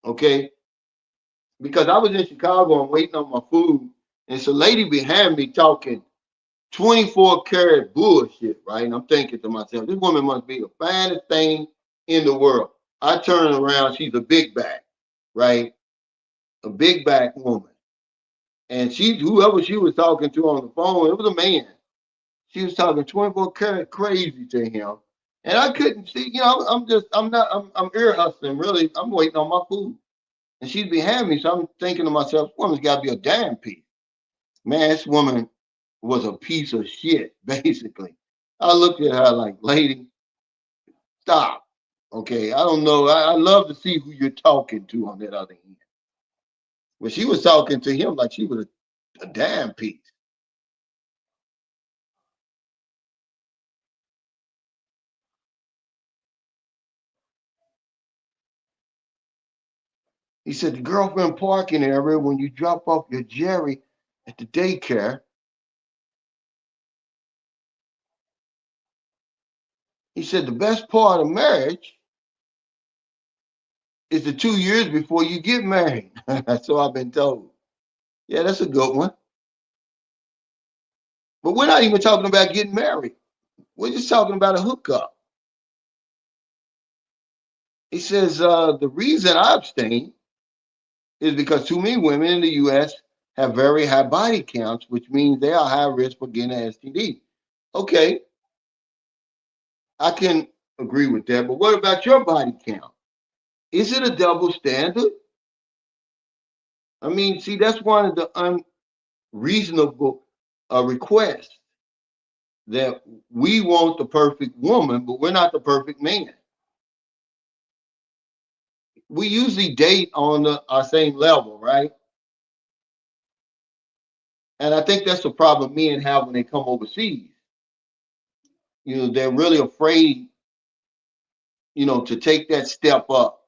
Okay? Because I was in Chicago and waiting on my food, and it's a lady behind me talking 24 karat bullshit, right? And I'm thinking to myself, this woman must be the finest thing in the world. I turn around, she's a big back, right? A big back woman. And whoever she was talking to on the phone, it was a man. She was talking 24 karat crazy to him. And I couldn't see, I'm ear hustling, really. I'm waiting on my food. And she's behind me, so I'm thinking to myself, woman's got to be a damn piece. Man, this woman was a piece of shit, basically. I looked at her like, lady, stop. Okay, I don't know. I love to see who you're talking to on that other end. But she was talking to him like she was a damn piece. He said the girlfriend parking area when you drop off your Jerry at the daycare. He said the best part of marriage is the 2 years before you get married. So I've been told. Yeah, that's a good one. But we're not even talking about getting married. We're just talking about a hookup. He says the reason I abstain is because too many women in the U.S. have very high body counts, which means they are high risk for getting an STD. Okay, I can agree with that. But what about your body count? Is it a double standard? I mean, see, that's one of the unreasonable requests that we want the perfect woman, but we're not the perfect man. We usually date on our same level, right? And I think that's the problem men have when they come overseas. You know, they're really afraid, to take that step up.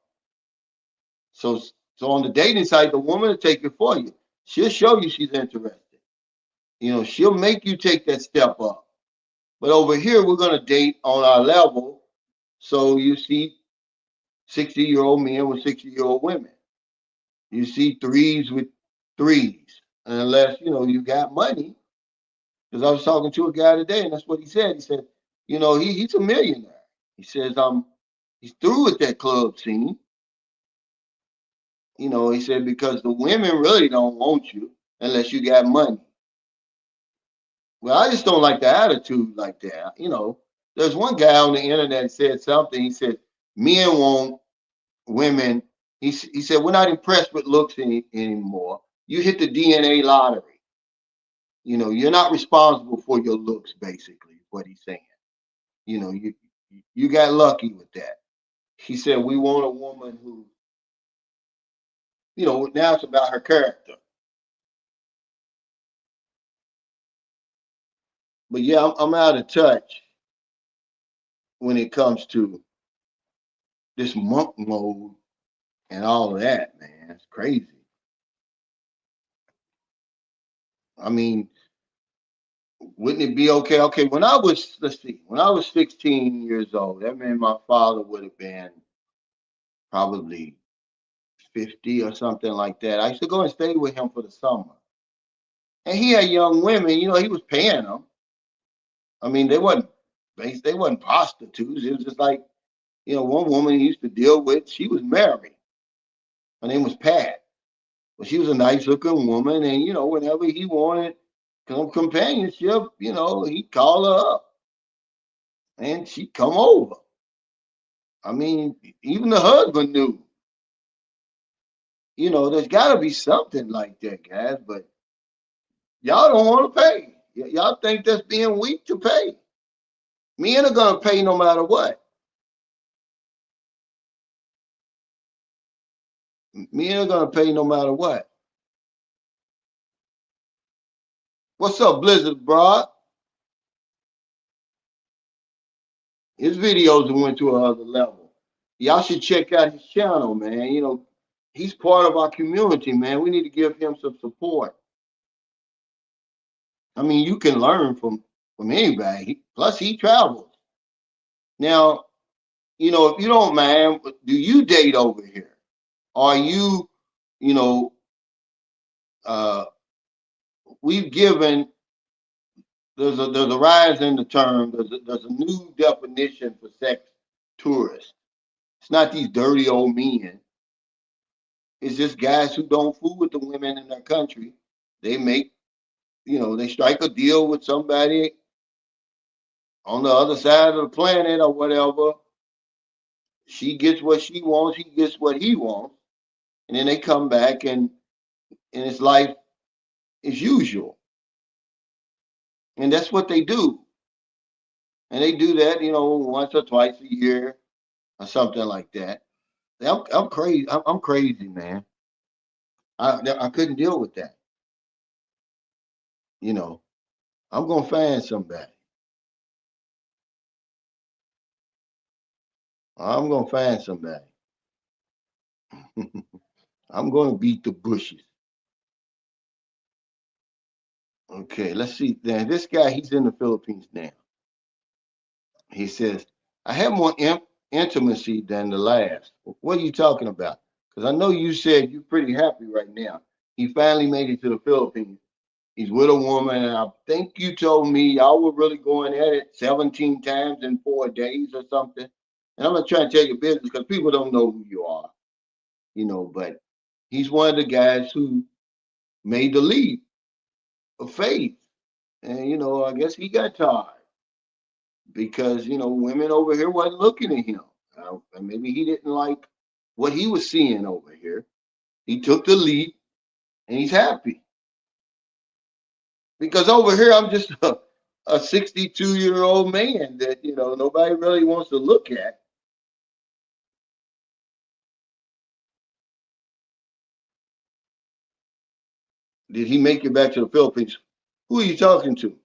So, so on the dating site, the woman will take it for you. She'll show you she's interested. She'll make you take that step up. But over here, we're going to date on our level. So you see 60-year-old men with 60-year-old women. You see threes with threes, unless, you got money. Because I was talking to a guy today, and that's what he said. He said, he's a millionaire. He says, he's through with that club scene. He said, because the women really don't want you unless you got money. Well, I just don't like the attitude like that. There's one guy on the internet said something. He said, men want women. He said, we're not impressed with looks anymore. You hit the DNA lottery. You're not responsible for your looks, basically, is what he's saying. You got lucky with that. He said, we want a woman who, now it's about her character. But yeah, I'm out of touch when it comes to this monk mode and all of that, man. It's crazy. I mean, wouldn't it be okay? Okay, when I was, let's see, when I was 16 years old, that meant my father would have been probably 50 or something like that. I used to go and stay with him for the summer. And he had young women, he was paying them. I mean, they wasn't prostitutes. It was just like, one woman he used to deal with, she was married. Her name was Pat. But she was a nice looking woman, and whenever he wanted some companionship, he'd call her up and she'd come over. I mean, even the husband knew. There's got to be something like that, guys. But y'all don't want to pay. Y'all think that's being weak to pay. Men are gonna pay no matter what. Men are gonna pay no matter what. What's up, Blizzard Broad? His videos went to another level. Y'all should check out his channel, man. He's part of our community, man. We need to give him some support. I mean, you can learn from anybody. Plus, he travels. Now, if you don't mind, do you date over here? Are you, you know, uh, we've given there's a rise in the term. There's a new definition for sex tourists. It's not these dirty old men. It's just guys who don't fool with the women in their country. They make, they strike a deal with somebody on the other side of the planet or whatever. She gets what she wants, he gets what he wants, and then they come back and it's life as usual. And that's what they do. And they do that, once or twice a year or something like that. I'm crazy. I'm crazy, man. I couldn't deal with that. You know, I'm gonna find somebody. I'm gonna find somebody. I'm gonna beat the bushes. Okay, let's see. Now this guy, he's in the Philippines now. He says, I have more intimacy than the last. What are you talking about? Because I know you said you're pretty happy right now. He finally made it to the Philippines. He's with a woman, and I think you told me y'all were really going at it 17 times in 4 days or something. And I'm not trying to tell you business because people don't know who you are, but he's one of the guys who made the leap of faith. And, I guess he got tired because, women over here wasn't looking at him. And maybe he didn't like what he was seeing over here. He took the leap and he's happy. Because over here, I'm just a 62-year-old man that, nobody really wants to look at. Did he make it back to the Philippines? Who are you talking to?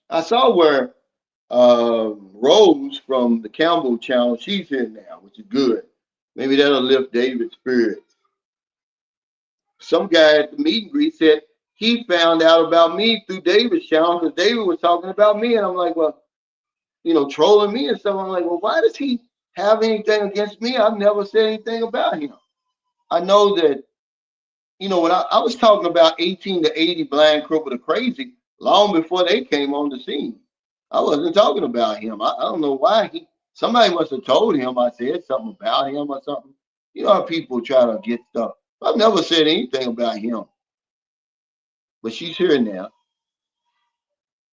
I saw where Rose from the Campbell channel, she's here now, which is good. Maybe that'll lift David's spirits. Some guy at the meet and greet said he found out about me through David's channel because David was talking about me. And I'm like, well, trolling me and stuff. I'm like, well, why does he have anything against me? I've never said anything about him. I know that, when I was talking about 18 to 80 blind, crippled, or crazy long before they came on the scene. I wasn't talking about him. I don't know why somebody must have told him I said something about him or something. You know how people try to get stuff. I've never said anything about him. But she's here now.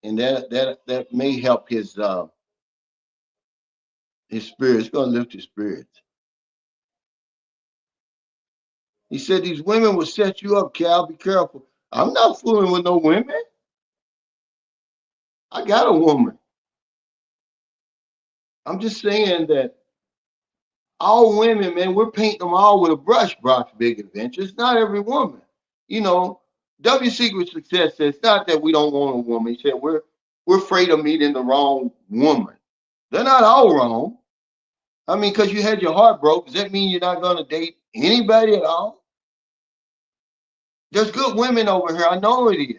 And that may help his spirits. It's gonna lift his spirits. He said these women will set you up, Cal. Be careful. I'm not fooling with no women. I got a woman. I'm just saying that all women, man, we're painting them all with a brush, Brock's Big Adventures. Not every woman. W Secret Success says it's not that we don't want a woman. He said we're afraid of meeting the wrong woman. They're not all wrong. I mean, because you had your heart broke, does that mean you're not going to date anybody at all? There's good women over here. I know it is.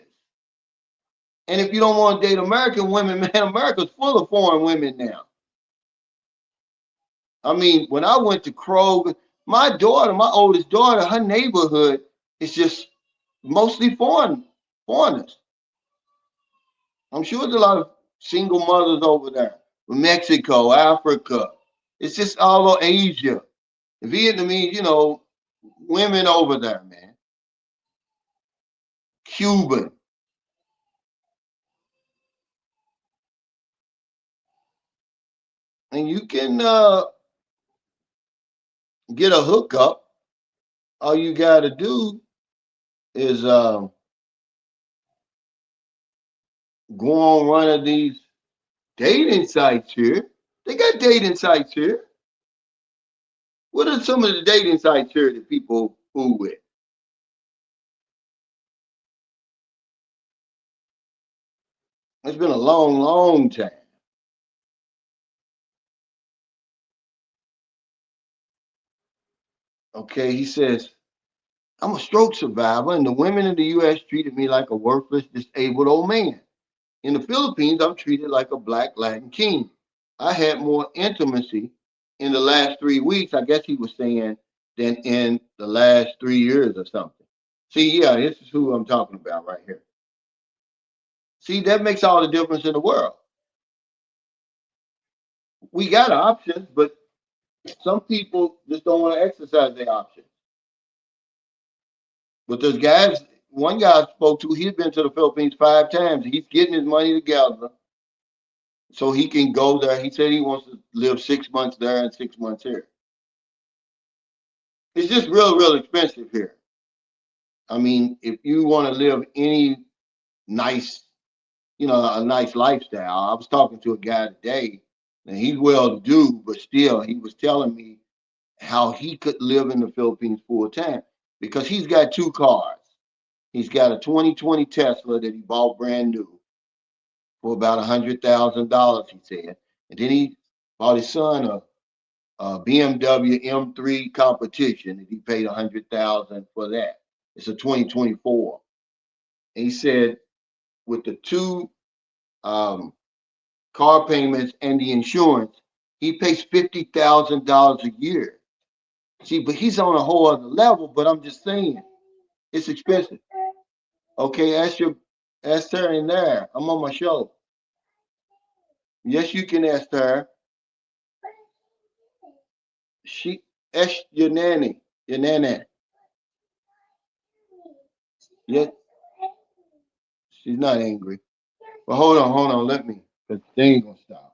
And if you don't want to date American women, man, America's full of foreign women now. I mean, when I went to Kroger, my daughter, my oldest daughter, her neighborhood is just mostly foreigners. I'm sure there's a lot of single mothers over there. Mexico, Africa. It's just all over Asia. Vietnamese, you know, women over there, man. Cuban. And you can get a hookup. All you got to do is go on one of these dating sites here. They got dating sites here. What are some of the dating sites here that people fool with? It's been a long, long time. Okay, he says, I'm a stroke survivor, and the women in the U.S. treated me like a worthless, disabled old man. In the Philippines, I'm treated like a black Latin king. I had more intimacy in the last 3 weeks, I guess he was saying, than in the last 3 years or something. See, yeah, this is who I'm talking about right here. See, that makes all the difference in the world. We got options, but some people just don't want to exercise their options. But those guys, one guy I spoke to, he's been to the Philippines 5 times. He's getting his money together so he can go there. He said he wants to live 6 months there and 6 months here. It's just real, real expensive here. I mean, if you want to live any nice, you know, a nice lifestyle. I was talking to a guy today, and he's well to do, but still, he was telling me how he could live in the Philippines full time because he's got 2 cars. He's got a 2020 Tesla that he bought brand new for about $100,000, he said. And then he bought his son a BMW M3 competition and he paid $100,000 for that. It's a 2024. And he said with the two car payments and the insurance, he pays $50,000 a year. See, but he's on a whole other level. But I'm just saying, it's expensive. Okay, ask her in there. I'm on my show. Yes, you can ask her. Ask your nanny. Your nanny. Yes, she's not angry. But hold on, let me, because they ain't gonna stop.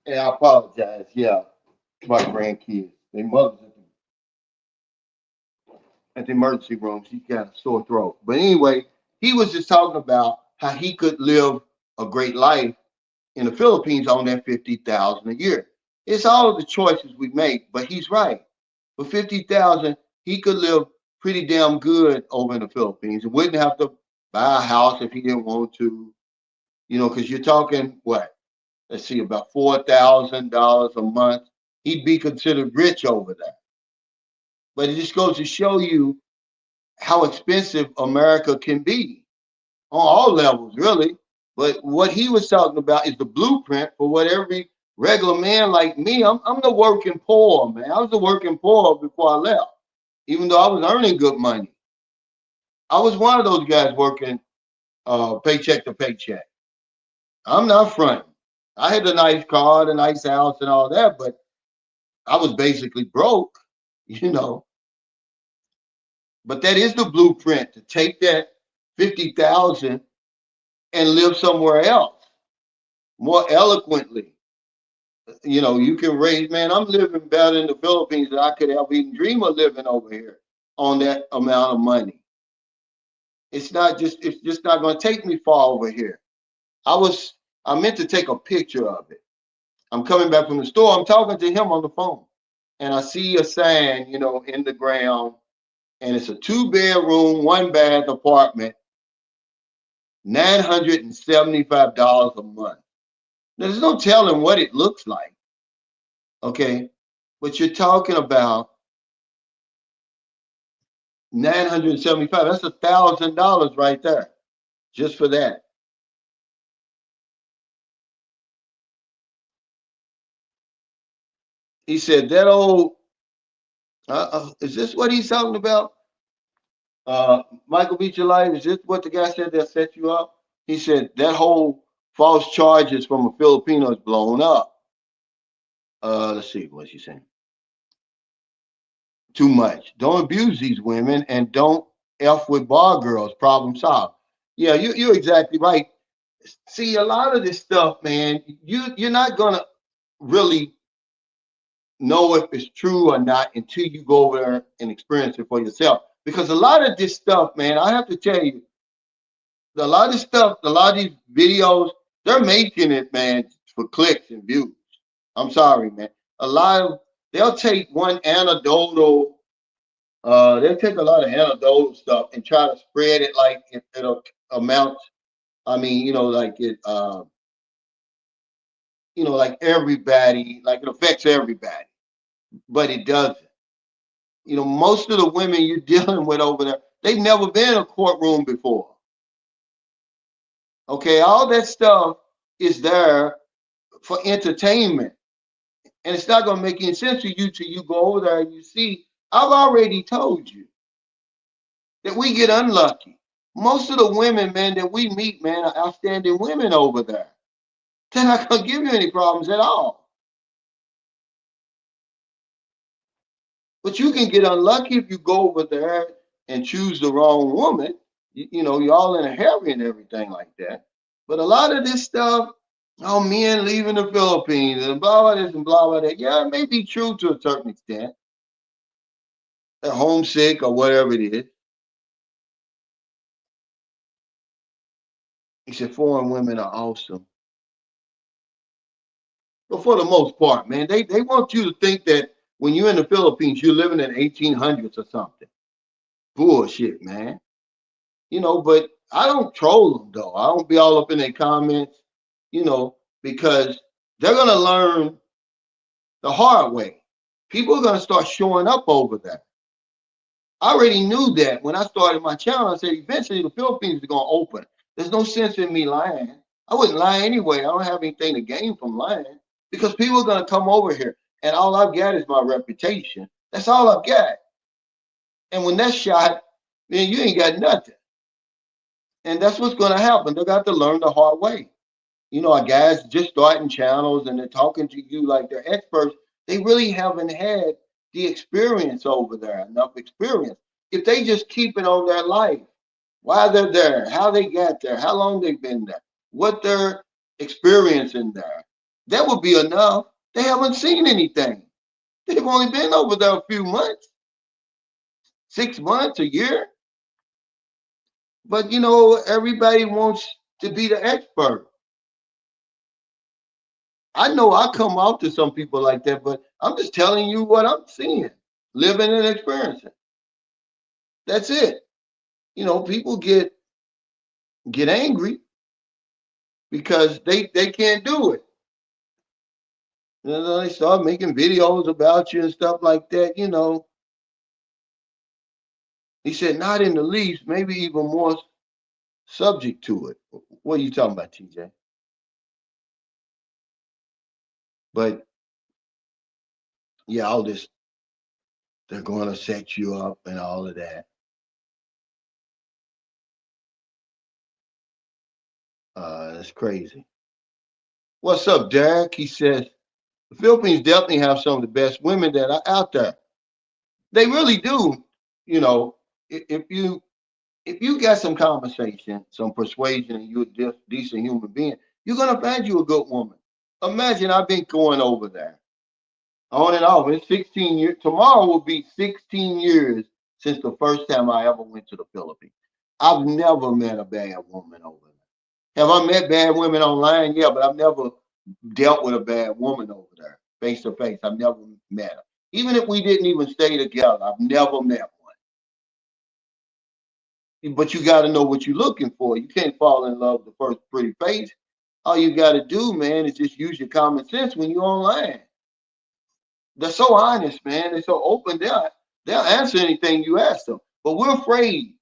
Yeah, I apologize. Yeah, my grandkids. They mothers at the emergency room. She's got a sore throat. But anyway, he was just talking about how he could live a great life in the Philippines on that 50,000 a year. It's all of the choices we make, but he's right. For 50,000, he could live pretty damn good over in the Philippines and wouldn't have to buy a house if he didn't want to, you know, because you're talking what? Let's see, about $4,000 a month. He'd be considered rich over there. But it just goes to show you how expensive America can be on all levels, really. But what he was talking about is the blueprint for what every regular man like me, I'm the working poor, man. I was the working poor before I left, even though I was earning good money. I was one of those guys working paycheck to paycheck. I'm not fronting. I had a nice car, a nice house, and all that, but I was basically broke, you know. But that is the blueprint to take that 50,000 and live somewhere else more eloquently. You can raise, man. I'm living better in the Philippines than I could ever even dream of living over here on that amount of money. It's just not going to take me far over here. I was, I meant to take a picture of it. I'm coming back from the store. I'm talking to him on the phone, and I see a sign, in the ground, and it's a 2-bedroom, 1-bath apartment, $975 a month. Now, there's no telling what it looks like, okay? But you're talking about 975. That's $1,000 right there, just for that. He said that old. Is this what he's talking about? Michael Beach Life. Is this what the guy said that set you up? He said that whole false charges from a Filipino is blown up. Let's see, what's he saying? Too much. Don't abuse these women and don't f with bar girls. Problem solved. Yeah, you're exactly right. See, a lot of this stuff, man, you're not gonna really know if it's true or not until you go over there and experience it for yourself. Because a lot of this stuff, man, I have to tell you, a lot of this stuff, a lot of these videos, they're making it, man, for clicks and views. I'm sorry, man. A lot of they'll take one anecdotal, they'll take a lot of anecdotal stuff and try to spread it like it'll amount. I mean, like everybody, like it affects everybody, but it doesn't. Most of the women you're dealing with over there, they've never been in a courtroom before. Okay, all that stuff is there for entertainment. And it's not going to make any sense to you till you go over there and you see. I've already told you that we get unlucky. Most of the women, man, that we meet, man, are outstanding women over there. They're not going to give you any problems at all. But you can get unlucky if you go over there and choose the wrong woman. You're all in a hurry and everything like that. But a lot of this stuff, men leaving the Philippines and blah, blah, this and blah, blah, that. Yeah, it may be true to a certain extent. They're homesick or whatever it is. He said foreign women are awesome. But for the most part, man, they want you to think that when you're in the Philippines, you're living in the 1800s or something. Bullshit, man. But I don't troll them though. I don't be all up in their comments, because they're gonna learn the hard way. People are gonna start showing up over there. I already knew that when I started my channel. I said eventually the Philippines are gonna open. There's no sense in me lying. I wouldn't lie anyway. I don't have anything to gain from lying because people are gonna come over here, and all I've got is my reputation. That's all I've got. And when that's shot, then you ain't got nothing. And that's what's going to happen. They got to learn the hard way. Our guys just starting channels and they're talking to you like they're experts. They really haven't had the experience over there, enough experience. If they just keep it on their life, why they're there, how they got there, how long they've been there, what they're experiencing there, that would be enough. They haven't seen anything. They've only been over there a few months, 6 months, a year. But everybody wants to be the expert. I know I come out to some people like that, but I'm just telling you what I'm seeing, living and experiencing. That's it. People get angry because they can't do it. They start making videos about you and stuff like that. He said not in the least, maybe even more subject to it. What are you talking about, TJ? But yeah, all this, they're going to set you up and all of that. It's crazy. What's up, Derek? He says the Philippines definitely have some of the best women that are out there. They really do. You know, if you got some conversation, some persuasion, and you're a decent human being, you're gonna find you a good woman. Imagine I've been going over there on and off. It's 16 years. Tomorrow will be 16 years since the first time I ever went to the Philippines. I've never met a bad woman over there. Have I met bad women online? Yeah, but I've never dealt with a bad woman over there face to face. I've never met her. Even if we didn't even stay together, I've never met one. But you got to know what you're looking for. You can't fall in love with the first pretty face. All you got to do, man, is just use your common sense when you're online. They're so honest, man. They're so open. They'll answer anything you ask them. But we're afraid.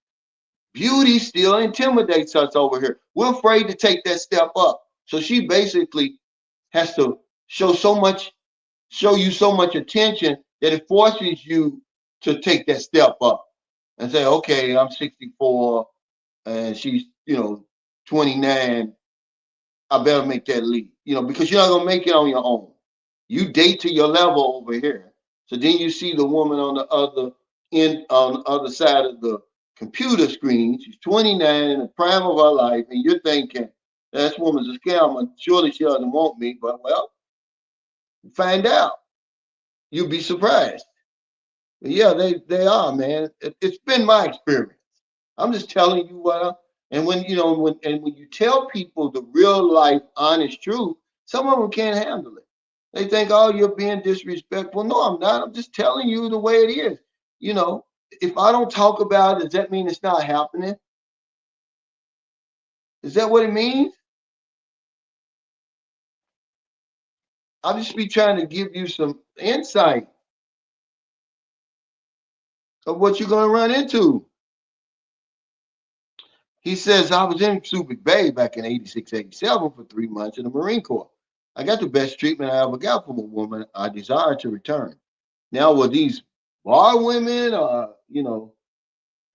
Beauty still intimidates us over here. We're afraid to take that step up. So she basically has to show you so much attention that it forces you to take that step up and say, okay, I'm 64 and she's, 29. I better make that leap, because you're not gonna make it on your own. You date to your level over here. So then you see the woman on the other side of the computer screen. She's 29 in the prime of her life, and you're thinking, that woman's a scammer. Surely she doesn't want me, but well, find out. You'll be surprised. But yeah, they are, man. It's been my experience. I'm just telling you and when you tell people the real life honest truth, some of them can't handle it. They think, oh, you're being disrespectful. No, I'm not. I'm just telling you the way it is. If I don't talk about it, does that mean it's not happening? Is that what it means? I'll just be trying to give you some insight of what you're going to run into. He says, I was in Subic Bay back in 86, 87 for 3 months in the Marine Corps. I got the best treatment I ever got from a woman I desired to return. Now, were these bar women or,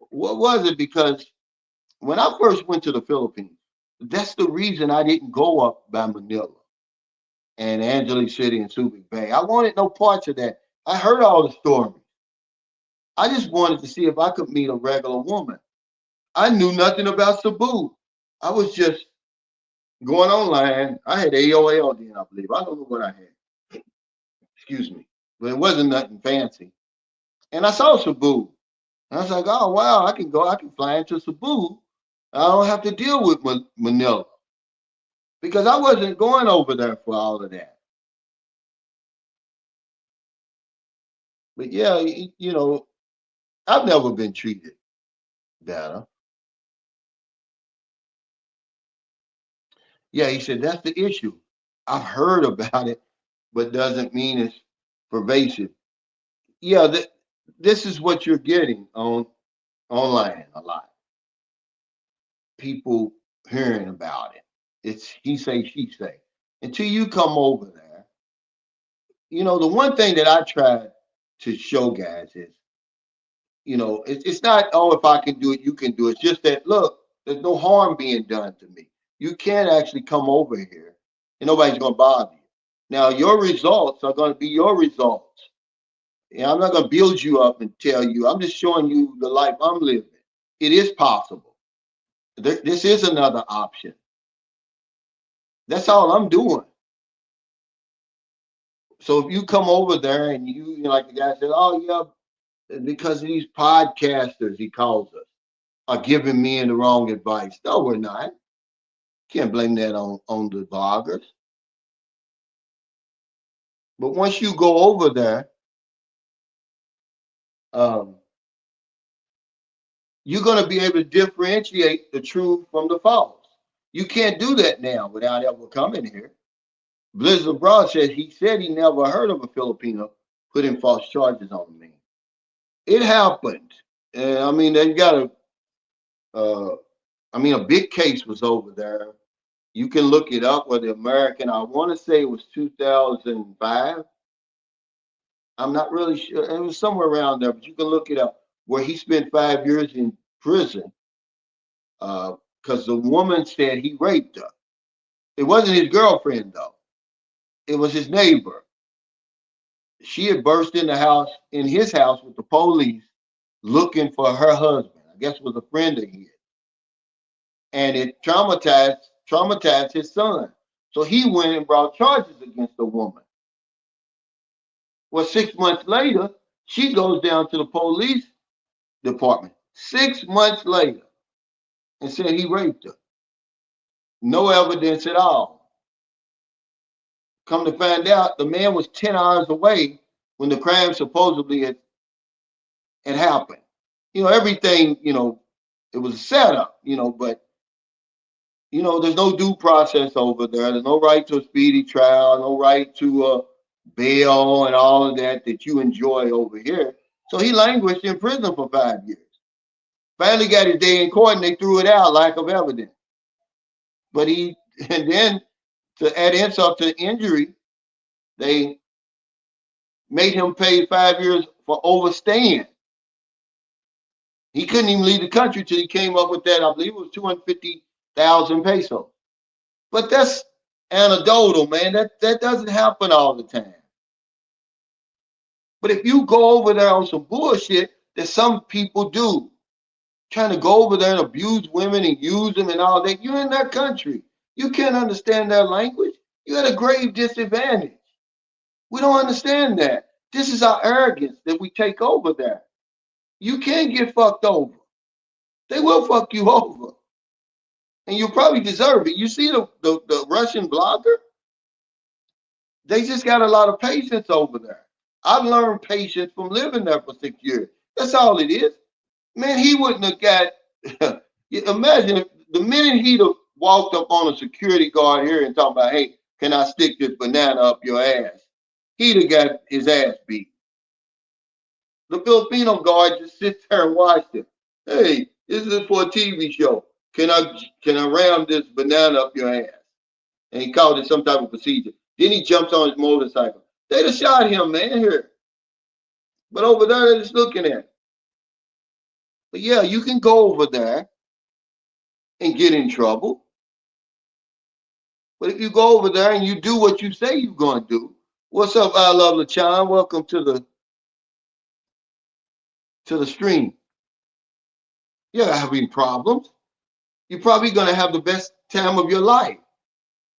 what was it? Because when I first went to the Philippines, that's the reason I didn't go up by Manila and Angeles City and Subic Bay. I wanted no parts of that. I heard all the stories. I just wanted to see if I could meet a regular woman. I knew nothing about Cebu. I was just going online. I had AOL then, I believe. I don't know what I had. Excuse me. But it wasn't nothing fancy. And I saw Cebu. And I was like, oh, wow, I can fly into Cebu. I don't have to deal with Manila. Because I wasn't going over there for all of that. But yeah, I've never been treated better. Yeah, he said, that's the issue. I've heard about it, but doesn't mean it's pervasive. Yeah, this is what you're getting online a lot. People hearing about it. It's he say, she say. Until you come over there, the one thing that I try to show guys is, it's not, oh, if I can do it, you can do it. It's just that, look, there's no harm being done to me. You can actually come over here and nobody's going to bother you. Now, your results are going to be your results. And I'm not going to build you up and tell you, I'm just showing you the life I'm living. It is possible. This is another option. That's all I'm doing. So if you come over there and like the guy said, oh, yeah, because of these podcasters, he calls us, are giving me the wrong advice. No, we're not. Can't blame that on the bloggers. But once you go over there, you're going to be able to differentiate the truth from the false. You can't do that now without ever coming here. Blizzard Abroad said he never heard of a Filipino putting false charges on me. It happened. And I mean, they've got a big case was over there. You can look it up where the American, I want to say it was 2005. I'm not really sure. It was somewhere around there, but you can look it up where he spent 5 years in prison because the woman said he raped her. It wasn't his girlfriend, though, it was his neighbor. She had burst in the house, in his house, with the police looking for her husband. I guess it was a friend of his. And it traumatized his son. So he went and brought charges against the woman. Well, 6 months later, she goes down to the police department 6 months later and said he raped her. No evidence at all. Come to find out, the man was 10 hours away when the crime supposedly had happened. Everything, it was a setup, but, there's no due process over there. There's no right to a speedy trial, no right to a bail and all of that you enjoy over here. So he languished in prison for 5 years. Finally got his day in court and they threw it out, lack of evidence. But and then to add insult to the injury, they made him pay 5 years for overstaying. He couldn't even leave the country till he came up with that. I believe it was 250,000 pesos. But that's anecdotal, man. That doesn't happen all the time. But if you go over there on some bullshit that some people do, trying to go over there and abuse women and use them and all that, you're in that country. You can't understand their language. You're at a grave disadvantage. We don't understand that. This is our arrogance that we take over there. You can't get fucked over. They will fuck you over. And you probably deserve it. You see the Russian blogger? They just got a lot of patience over there. I've learned patience from living there for 6 years. That's all it is. Man, he wouldn't have got. Imagine if the minute he'd have walked up on a security guard here and talked about, hey, can I stick this banana up your ass? He'd have got his ass beat. The Filipino guard just sits there and watches him. Hey, this is for a TV show. Can I ram this banana up your ass? And he called it some type of procedure. Then he jumps on his motorcycle. They'd have shot him, man, here. But over there, they're just looking at him. But yeah, you can go over there and get in trouble. But if you go over there and you do what you say you're going to do, what's up, I love LaChan? Welcome to the stream. You're having problems. You're probably going to have the best time of your life.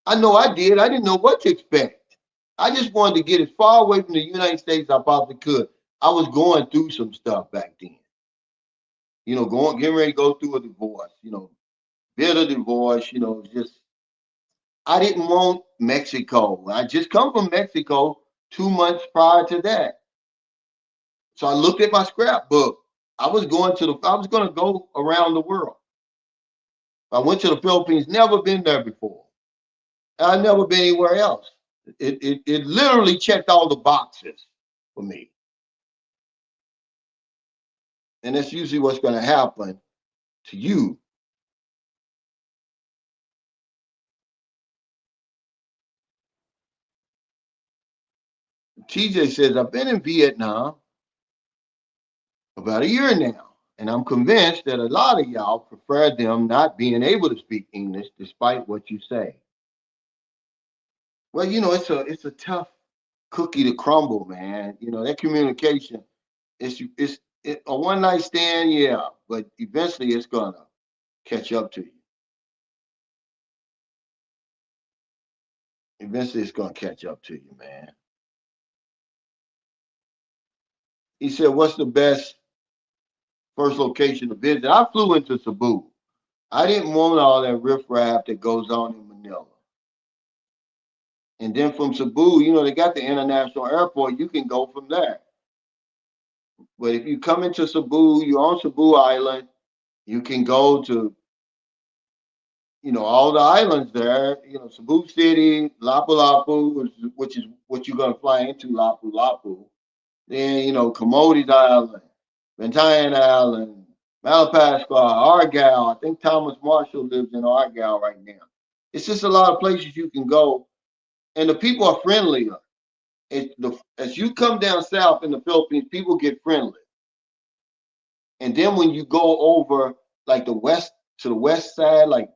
I know I did. I didn't know what to expect. I just wanted to get as far away from the United States as I possibly could. I was going through some stuff back then. Getting ready to go through a divorce, bitter divorce, just, I didn't want Mexico. I just come from Mexico 2 months prior to that. So I looked at my scrapbook. I was going to go around the world. I went to the Philippines, never been there before. I've never been anywhere else. It literally checked all the boxes for me. And that's usually what's going to happen to you. TJ says, I've been in Vietnam about a year now, and I'm convinced that a lot of y'all prefer them not being able to speak English despite what you say. Well, it's a tough cookie to crumble, man. That communication, it's a one night stand, yeah, but eventually it's gonna catch up to you. Eventually it's gonna catch up to you, man. He said, what's the best first location to visit? I flew into Cebu. I didn't want all that riffraff that goes on in Manila. And then from Cebu, they got the international airport. You can go from there. But if you come into Cebu, you're on Cebu Island. You can go to, all the islands there. Cebu City, Lapu-Lapu, which is what you're going to fly into, Lapu-Lapu. Then, Camotes Island, Bantayan Island, Malapascua, Argyle. I think Thomas Marshall lives in Argyle right now. It's just a lot of places you can go, and the people are friendlier. As you come down south in the Philippines, people get friendly. And then when you go over like the west to the west side, like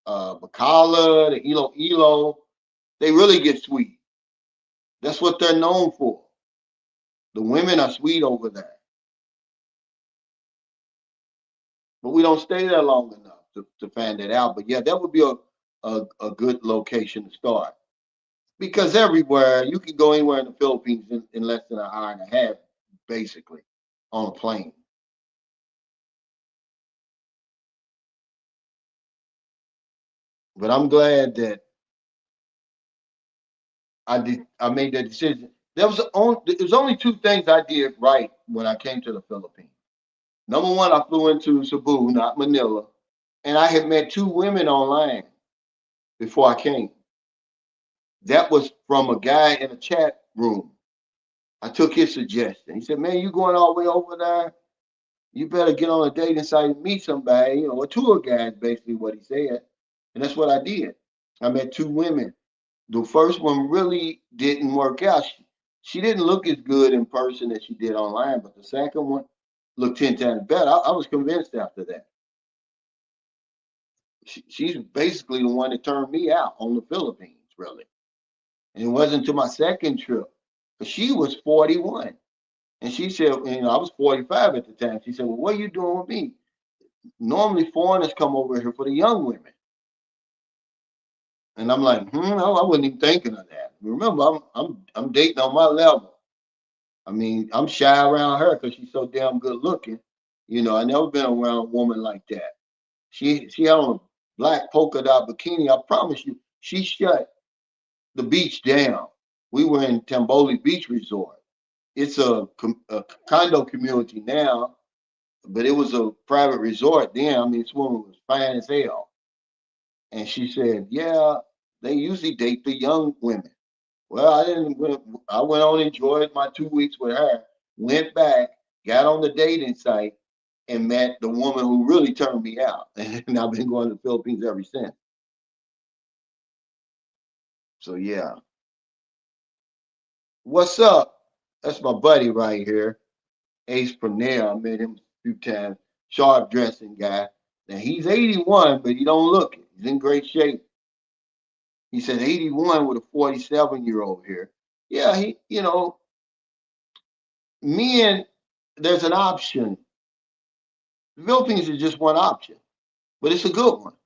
Bacala, the Iloilo, they really get sweet. That's what they're known for. The women are sweet over there. But we don't stay there long enough to find that out. But yeah, that would be a good location to start. Because everywhere, you can go anywhere in the Philippines in less than an hour and a half, basically, on a plane. But I'm glad that I made that decision. There was only two things I did right when I came to the Philippines. Number one, I flew into Cebu, not Manila, and I had met two women online before I came. That was from a guy in a chat room. I took his suggestion. He said, "Man, you going all the way over there? You better get on a dating site and meet somebody, a tour guide," basically what he said. And that's what I did. I met two women. The first one really didn't work out. She didn't look as good in person as she did online, but the second one looked 10 times better. I was convinced after that. She's basically the one that turned me out on the Philippines, really. And it wasn't until my second trip. But she was 41. And she said, I was 45 at the time. She said, "Well, what are you doing with me? Normally foreigners come over here for the young women." And I'm like, I wasn't even thinking of that. Remember, I'm dating on my level. I mean, I'm shy around her because she's so damn good looking. I never been around a woman like that. She had on a black polka dot bikini. I promise you, she shut the beach down. We were in Tamboli Beach Resort. It's a condo community now, but it was a private resort then. I mean, this woman was fine as hell. And she said, "Yeah, they usually date the young women." Well, I didn't. I went on, enjoyed my 2 weeks with her, went back, got on the dating site, and met the woman who really turned me out. And I've been going to the Philippines ever since. So yeah, what's up? That's my buddy right here, Ace from there. I met him a few times. Sharp dressing guy. Now he's 81, but he don't look it. He's in great shape. He said 81 with a 47-year-old here. Yeah, men, there's an option. The Philippines is just one option, but it's a good one.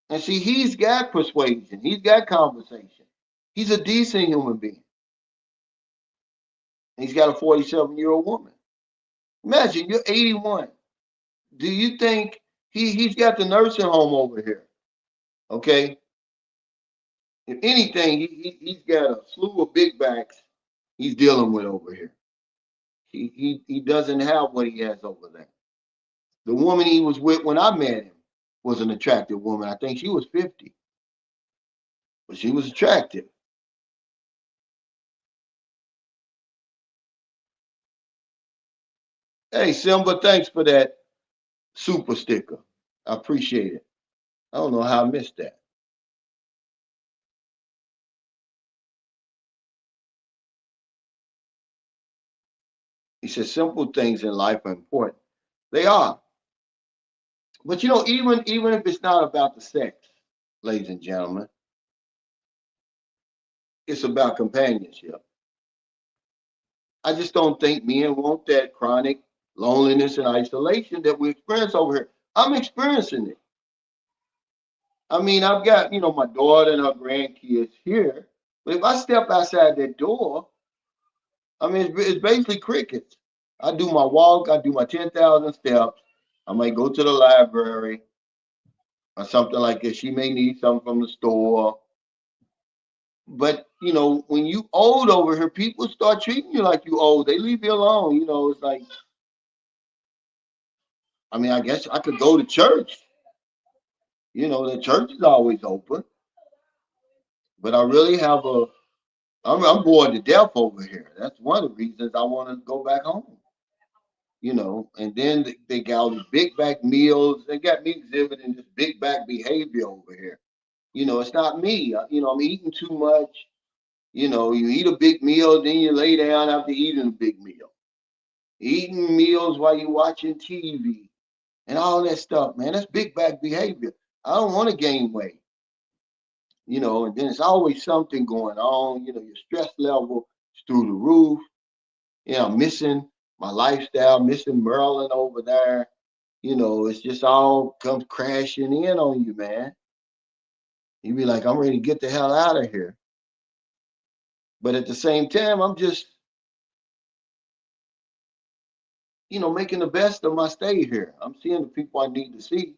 And see, he's got persuasion. He's got conversation. He's a decent human being. And he's got a 47-year-old woman. Imagine you're 81. Do you think he's got the nursing home over here? Okay. If anything, he's got a slew of big backs he's dealing with over here. He doesn't have what he has over there. The woman he was with when I met him was an attractive woman. I think she was 50, but she was attractive. Hey, Simba, thanks for that super sticker. I appreciate it. I don't know how I missed that. He says simple things in life are important. They are. But even if it's not about the sex, ladies and gentlemen, it's about companionship. I just don't think men want that chronic loneliness and isolation that we experience over here. I'm experiencing it. I mean, I've got, my daughter and her grandkids here, but if I step outside that door, I mean, it's basically crickets. I do my walk, I do my 10,000 steps. I might go to the library or something like that. She may need something from the store. But, when you old over here, people start treating you like you old. They leave you alone. It's like, I mean, I guess I could go to church. The church is always open. But I really I'm bored to death over here. That's one of the reasons I want to go back home. And then they got all these big back meals. They got me exhibiting this big back behavior over here. It's not me. I'm eating too much. You eat a big meal, then you lay down after eating a big meal. Eating meals while you're watching TV and all that stuff, man. That's big back behavior. I don't want to gain weight, and then it's always something going on. Your stress level is through the roof. I'm missing my lifestyle, missing Maryland over there. It's just all comes crashing in on you, man. You be like, I'm ready to get the hell out of here. But at the same time, I'm just, making the best of my stay here. I'm seeing the people I need to see,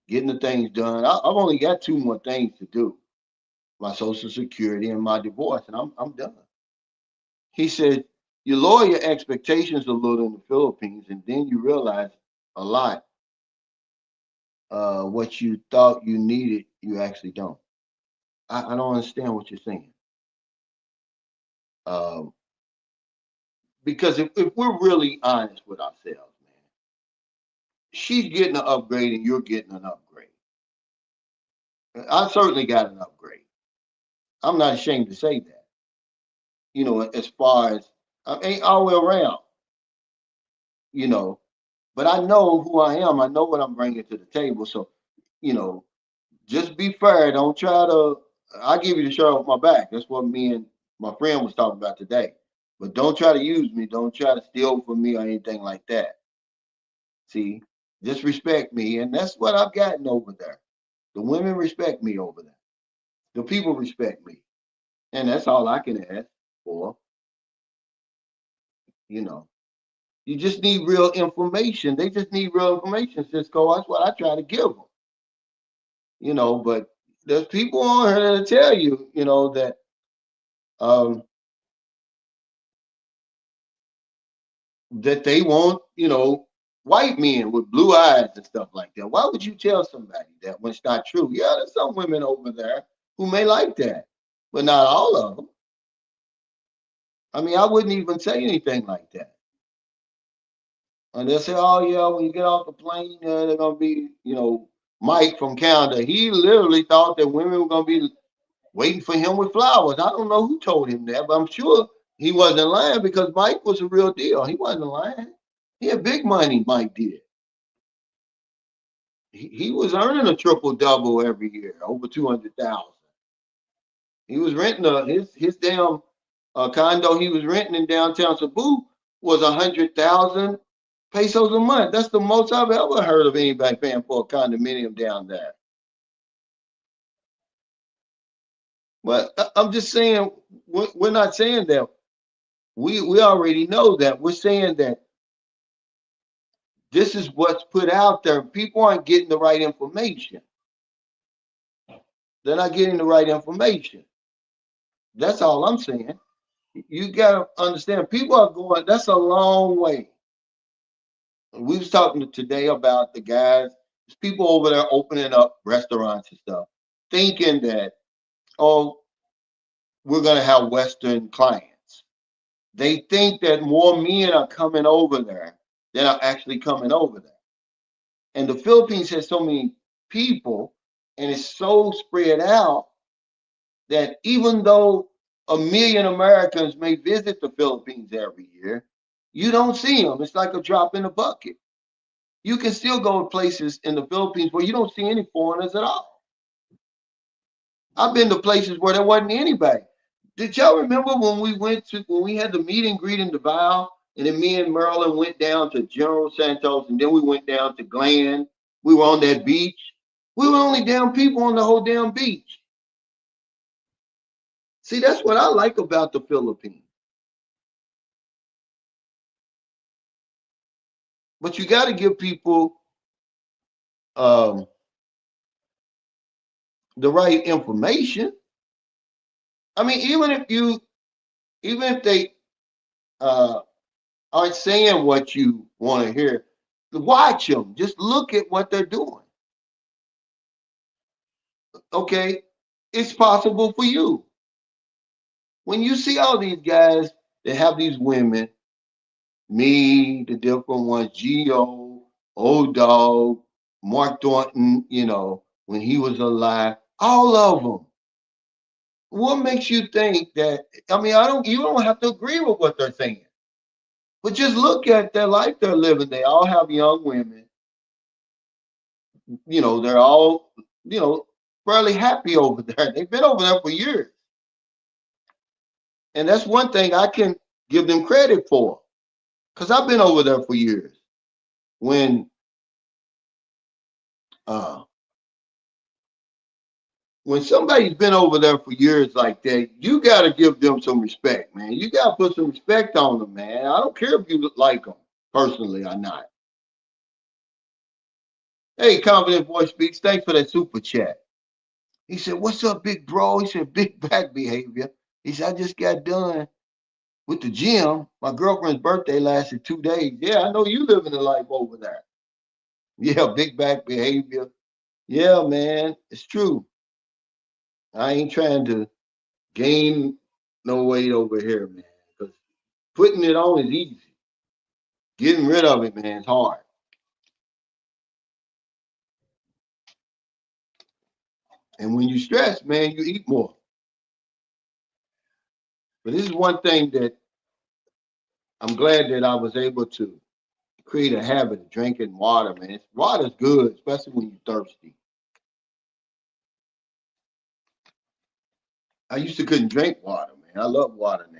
getting the things done. I've only got two more things to do: my Social Security and my divorce, and I'm done. He said, you lower your expectations a little in the Philippines, and then you realize a lot. What you thought you needed, you actually don't. I don't understand what you're saying. Um, because if we're really honest with ourselves, man, she's getting an upgrade and you're getting an upgrade. I certainly got an upgrade. I'm not ashamed to say that. As far as I ain't all the way around, you know, but I know who I am. I know what I'm bringing to the table. So, you know, just be fair. Don't try to. I give you the shirt off my back. That's what me and my friend was talking about today. But don't try to use me. Don't try to steal from me or anything like that. See, just respect me, and that's what I've gotten over there. The women respect me over there. The people respect me, and that's all I can ask for. You know, you just need real information. They just need real information, Cisco. That's what I try to give them. But there's people on here that'll tell you, that um that they want, white men with blue eyes and stuff like that. Why would you tell somebody that when it's not true? Yeah, there's some women over there who may like that, but not all of them. I mean, I wouldn't even say anything like that. And they'll say, oh, yeah, when you get off the plane, they're going to be, Mike from Canada. He literally thought that women were going to be waiting for him with flowers. I don't know who told him that, but I'm sure he wasn't lying because Mike was a real deal. He wasn't lying. He had big money, Mike did. He was earning a triple double every year, over 200,000. He was renting his damn condo he was renting in downtown Cebu was 100,000 pesos a month. That's the most I've ever heard of anybody paying for a condominium down there. But I'm just saying, we're not saying that. We already know that. We're saying that this is what's put out there. People aren't getting the right information. They're not getting the right information. That's all I'm saying. You got to understand, people are going, that's a long way. We was talking today about the guys, there's people over there opening up restaurants and stuff, thinking that, oh, we're going to have Western clients. They think that more men are coming over there than are actually coming over there. And the Philippines has so many people and it's so spread out that even though 1 million Americans may visit the Philippines every year, you don't see them. It's like a drop in the bucket. You can still go to places in the Philippines where you don't see any foreigners at all. I've been to places where there wasn't anybody. Did y'all remember when we had the meet and greet in Davao, and then me and Marilyn went down to General Santos, and then we went down to Glen. We were on that beach. We were only damn people on the whole damn beach. See, that's what I like about the Philippines. But you got to give people um, the right information. I mean, even if they uh, aren't saying what you want to hear, watch them. Just look at what they're doing. Okay, it's possible for you. When you see all these guys that have these women, me, the different ones, Geo, Old Dog, Mark Thornton, when he was alive, All of them. What makes you think that? I mean, you don't have to agree with what they're saying, but just look at their life they're living. They all have young women. They're all, fairly happy over there. They've been over there for years. And that's one thing I can give them credit for, because I've been over there for years. When uh, when somebody's been over there for years like that, you got to give them some respect, man. You got to put some respect on them, man. I don't care if you like them personally or not. Hey, Confident Voice Speaks, thanks for that super chat. He said, "What's up, big bro?" He said, "Big back behavior." He said, "I just got done with the gym. My girlfriend's birthday lasted 2 days. Yeah, I know you living the life over there. Yeah, big back behavior. Yeah, man, it's true. I ain't trying to gain no weight over here, man, because putting it on is easy. Getting rid of it, man, is hard. And when you stress, man, you eat more. But this is one thing that I'm glad that I was able to create a habit of drinking water, man. Water's good, especially when you're thirsty. I used to couldn't drink water, man. I love water now.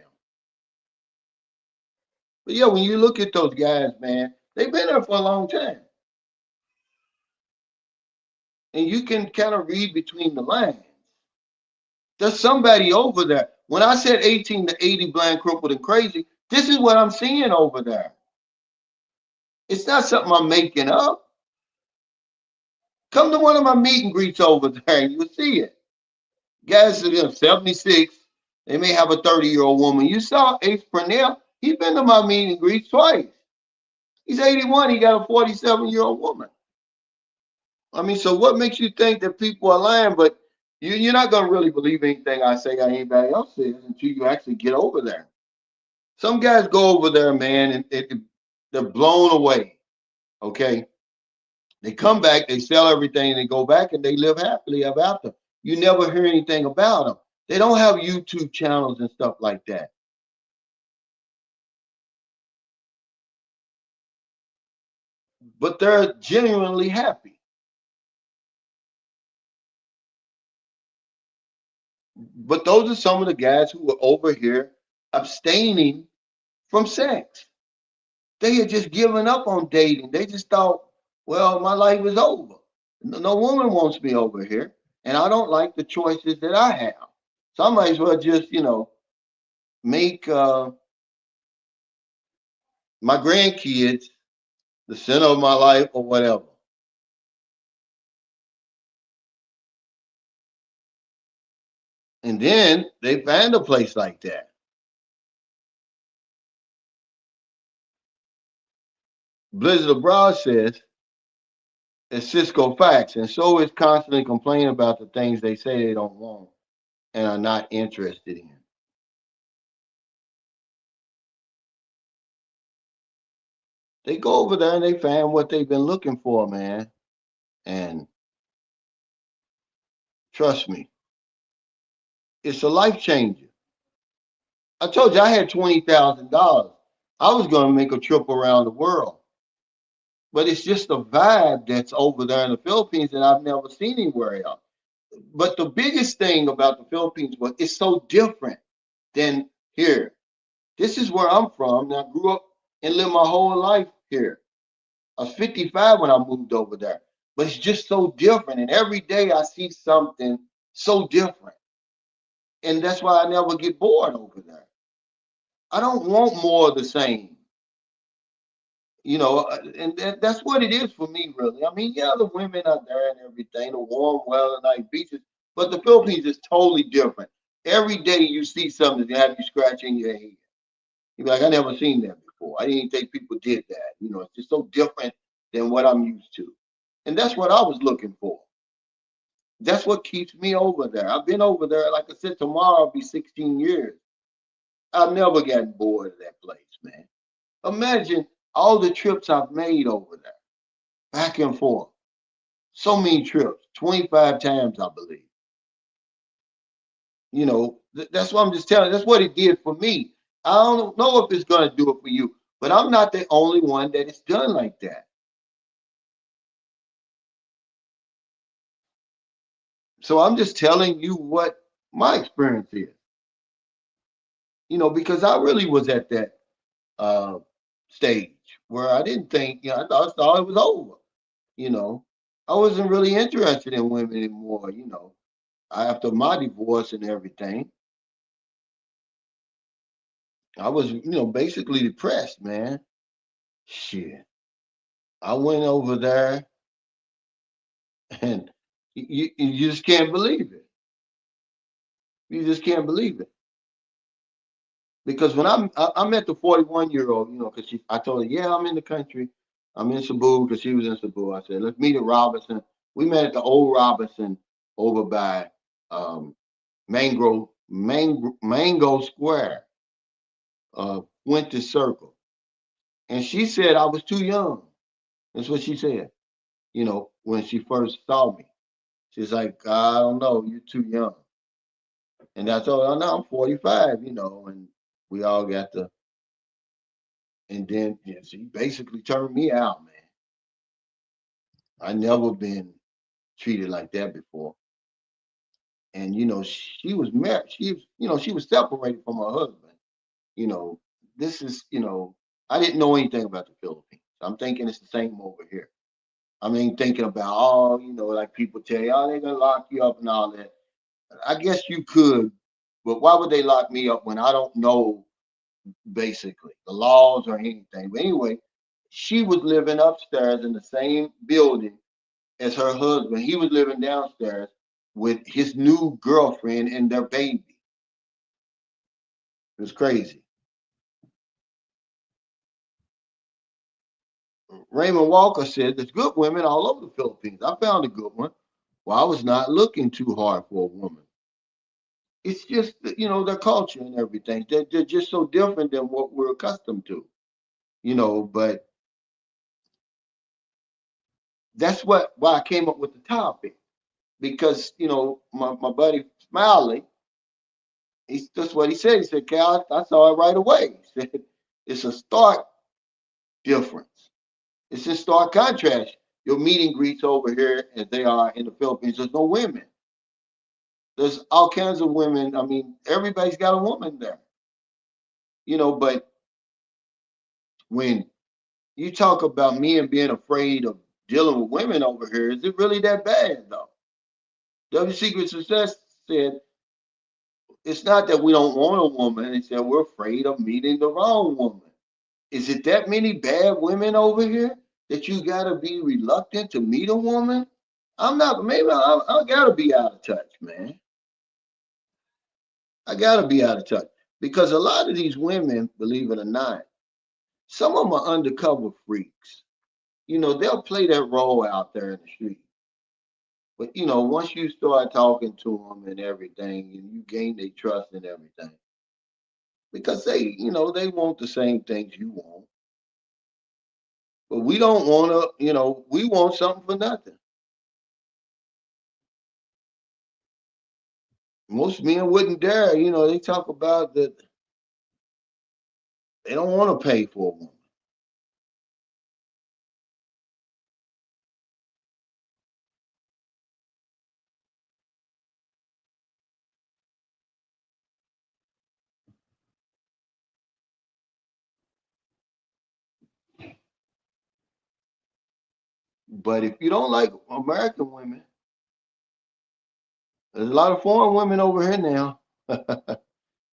But yeah, when you look at those guys, man, they've been there for a long time. And you can kind of read between the lines. There's somebody over there. When I said 18 to 80 blind, crippled, and crazy, this is what I'm seeing over there. It's not something I'm making up. Come to one of my meet and greets over there and you'll see it. Guys, 76, they may have a 30-year-old woman. You saw Ace Purnell, he's been to my meet and greets twice. He's 81, he got a 47-year-old woman. I mean, so what makes you think that people are lying? But you're not going to really believe anything I say or anybody else says until you actually get over there. Some guys go over there, man, and they're blown away. Okay. They come back, they sell everything, and they go back and they live happily ever after. You never hear anything about them. They don't have YouTube channels and stuff like that. But they're genuinely happy. But those are some of the guys who were over here abstaining from sex. They had just given up on dating. They just thought, well, my life is over. No woman wants me over here, and I don't like the choices that I have. So I might as well just, make my grandkids the center of my life or whatever. And then they find a place like that. Blizzard Abroad says, it's Cisco facts, and so is constantly complaining about the things they say they don't want and are not interested in. They go over there and they find what they've been looking for, man. And trust me, it's a life changer. I told you I had $20,000. I was going to make a trip around the world. But it's just a vibe that's over there in the Philippines that I've never seen anywhere else. But the biggest thing about the Philippines was it's so different than here. This is where I'm from. I grew up and lived my whole life here. I was 55 when I moved over there. But it's just so different. And every day I see something so different. And that's why I never get bored over there. I don't want more of the same. And that's what it is for me, really. I mean, yeah, the women are there and everything, the warm weather, nice beaches, but the Philippines is totally different. Every day you see something that have you scratching your head. You're like, I never seen that before. I didn't think people did that. It's just so different than what I'm used to. And that's what I was looking for. That's what keeps me over there. I've been over there, like I said, tomorrow I'll be 16 years. I've never gotten bored of that place, man. Imagine all the trips I've made over there, back and forth. So many trips, 25 times, I believe. You know, that's what I'm just telling you. That's what it did for me. I don't know if it's going to do it for you, but I'm not the only one that it's done like that. So I'm just telling you what my experience is. You know, because I really was at that uh, stage where I didn't think, I thought it was over. You know, I wasn't really interested in women anymore. You know, after my divorce and everything, I was, basically depressed, man. Shit. I went over there and you just can't believe it. You just can't believe it. Because when I met the 41-year-old, because I told her, yeah, I'm in the country. I'm in Cebu because she was in Cebu. I said, let's meet at Robinson. We met at the old Robinson over by Mango Square, Winter Circle. And she said I was too young. That's what she said, when she first saw me. She's like, I don't know, you're too young. And I told her, no, I'm 45, and we all got to, and then she basically turned me out, man. I never been treated like that before. And, she was married. She was separated from her husband. You know, this is, I didn't know anything about the Philippines. I'm thinking it's the same over here. I mean, thinking about, like people tell you, oh, they're going to lock you up and all that. I guess you could, but why would they lock me up when I don't know basically the laws or anything? But anyway, she was living upstairs in the same building as her husband. He was living downstairs with his new girlfriend and their baby. It was crazy. Raymond Walker said there's good women all over the Philippines. I found a good one. Well, I was not looking too hard for a woman. It's just, their culture and everything. They're just so different than what we're accustomed to, but that's why I came up with the topic. Because, my buddy Smiley, that's what he said. He said, Cal, I saw it right away. He said, it's a stark difference. It's a stark contrast. Your meet and greets over here as they are in the Philippines, there's no women. There's all kinds of women. I mean, everybody's got a woman there, but when you talk about men being afraid of dealing with women over here, is it really that bad though? W Secret Success said it's not that we don't want a woman, it's that we're afraid of meeting the wrong woman. Is it that many bad women over here that you gotta be reluctant to meet a woman? I'm not, maybe I gotta be out of touch, man. I gotta be out of touch. Because a lot of these women, believe it or not, some of them are undercover freaks. They'll play that role out there in the street. But once you start talking to them and everything, and you gain their trust and everything, because they want the same things you want. But we don't want to, we want something for nothing. Most men wouldn't dare, they talk about that they don't want to pay for a woman. But if you don't like American women, there's a lot of foreign women over here now.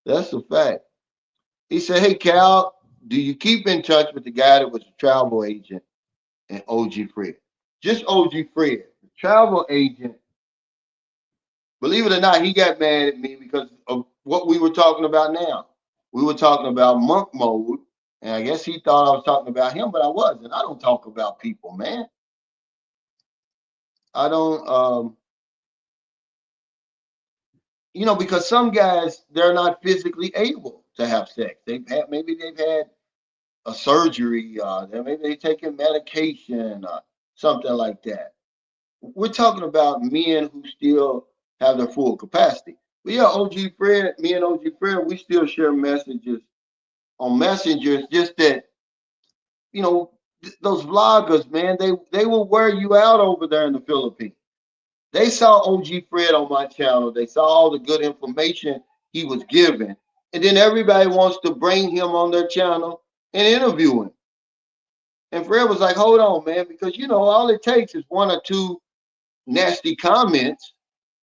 That's a fact. He said, hey, Cal, do you keep in touch with the guy that was a travel agent and OG Fred? Just OG Fred, the travel agent. Believe it or not, he got mad at me because of what we were talking about now. We were talking about monk mode, and I guess he thought I was talking about him, but I wasn't. I don't talk about people, man. I don't, because some guys, they're not physically able to have sex. Maybe they've had a surgery, maybe they're taking medication, something like that. We're talking about men who still have their full capacity. But yeah, OG Fred, me and OG Fred, we still share messages on messengers. Just that, those vloggers, man, they will wear you out over there in the Philippines. They saw OG Fred on my channel. They saw all the good information he was giving. And then everybody wants to bring him on their channel and interview him. And Fred was like, hold on, man, because, all it takes is one or two nasty comments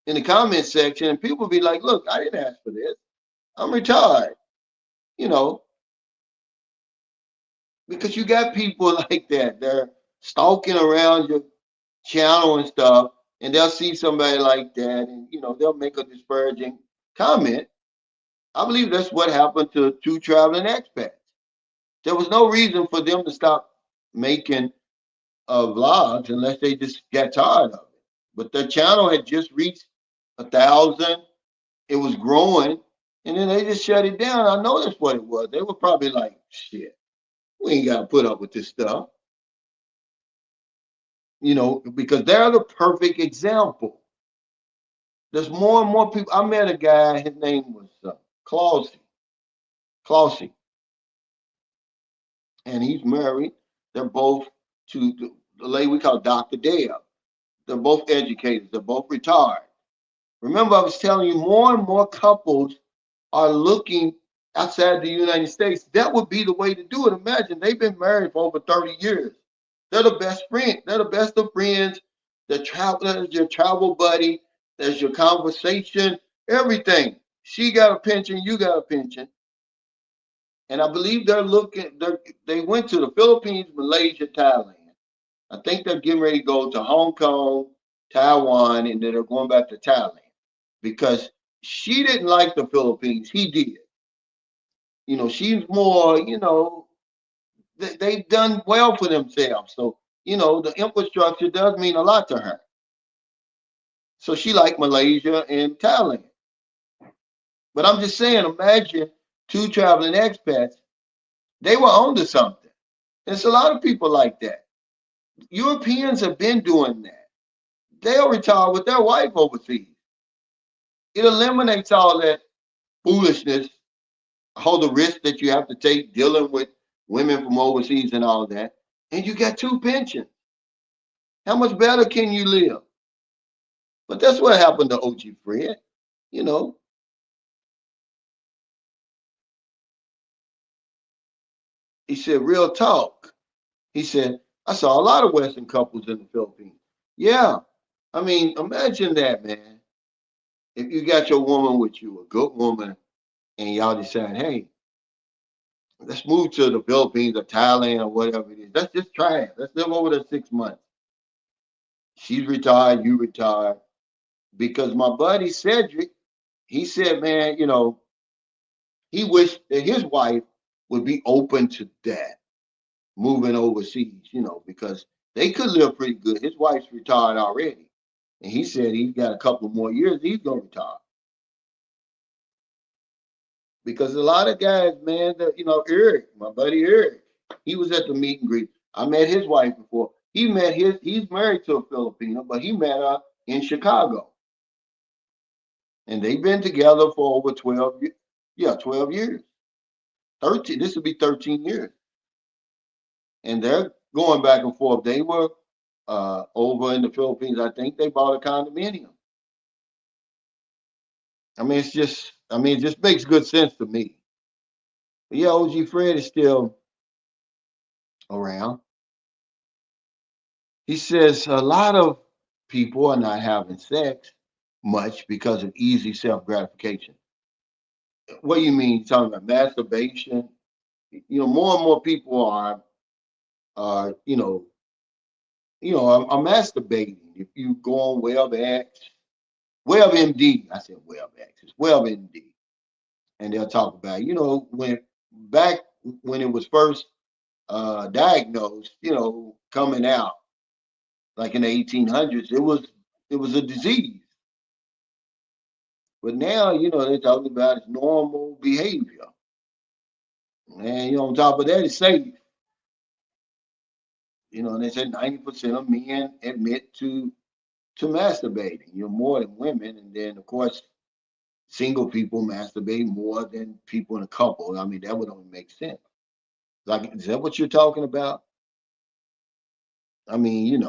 in the comment section. And people be like, look, I didn't ask for this. I'm retired, you know, because you got people like that. They're stalking around your channel and stuff, and they'll see somebody like that, and they'll make a disparaging comment. I believe that's what happened to two traveling expats. There was no reason for them to stop making vlogs unless they just got tired of it. But their channel had just reached 1,000. It was growing, and then they just shut it down. I know that's what it was. They were probably like, shit, we ain't got to put up with this stuff. Because they're the perfect example. There's more and more people. I met a guy, his name was Clausy, and he's married. They're both to the lady we call Dr. Deb. They're both educators. They're both retired. Remember, I was telling you, more and more couples are looking outside the United States. That would be the way to do it. Imagine they've been married for over 30 years. They're the best friend. They're the best of friends. The traveler, your travel buddy. There's your conversation, everything. She got a pension, you got a pension. And I believe they went to the Philippines, Malaysia, Thailand. I think they're getting ready to go to Hong Kong, Taiwan, and then they're going back to Thailand because she didn't like the Philippines. He did. She's more, they've done well for themselves. So, the infrastructure does mean a lot to her. So she liked Malaysia and Thailand. But I'm just saying, imagine two traveling expats, they were onto something. There's a lot of people like that. Europeans have been doing that. They'll retire with their wife overseas. It eliminates all that foolishness, all the risk that you have to take dealing with women from overseas and all that. And you got two pensions. How much better can you live? But that's what happened to OG Fred. You know, he said, real talk. He said, I saw a lot of Western couples in the Philippines. Yeah. I mean, imagine that, man. If you got your woman with you, a good woman, and y'all decide, hey, let's move to the Philippines or Thailand or whatever it is. Let's just try it. Let's live over there 6 months. She's retired, you retired. Because my buddy Cedric, he said, man, he wished that his wife would be open to that, moving overseas, because they could live pretty good. His wife's retired already. And he said he's got a couple more years, he's going to retire. Because a lot of guys, man, Eric, my buddy Eric, he was at the meet and greet. I met his wife before. He's married to a Filipino, but he met her in Chicago. And they've been together for over 12 years. Yeah, 12 years. 13, this will be 13 years. And they're going back and forth. They were over in the Philippines. I think they bought a condominium. It just makes good sense to me. But yeah, OG Fred is still around. He says a lot of people are not having sex much because of easy self gratification. What do you mean? You're talking about masturbation? More and more people are are masturbating. If you go on WebMD, I said WebX, it's WebMD, and they'll talk about when it was first diagnosed, coming out like in the 1800s, it was a disease. But now, they're talking about it's normal behavior. And, on top of that, it's safe. They said 90% of men admit to masturbating. More than women. And then, of course, single people masturbate more than people in a couple. I mean, that would only make sense. Like, is that what you're talking about? I mean,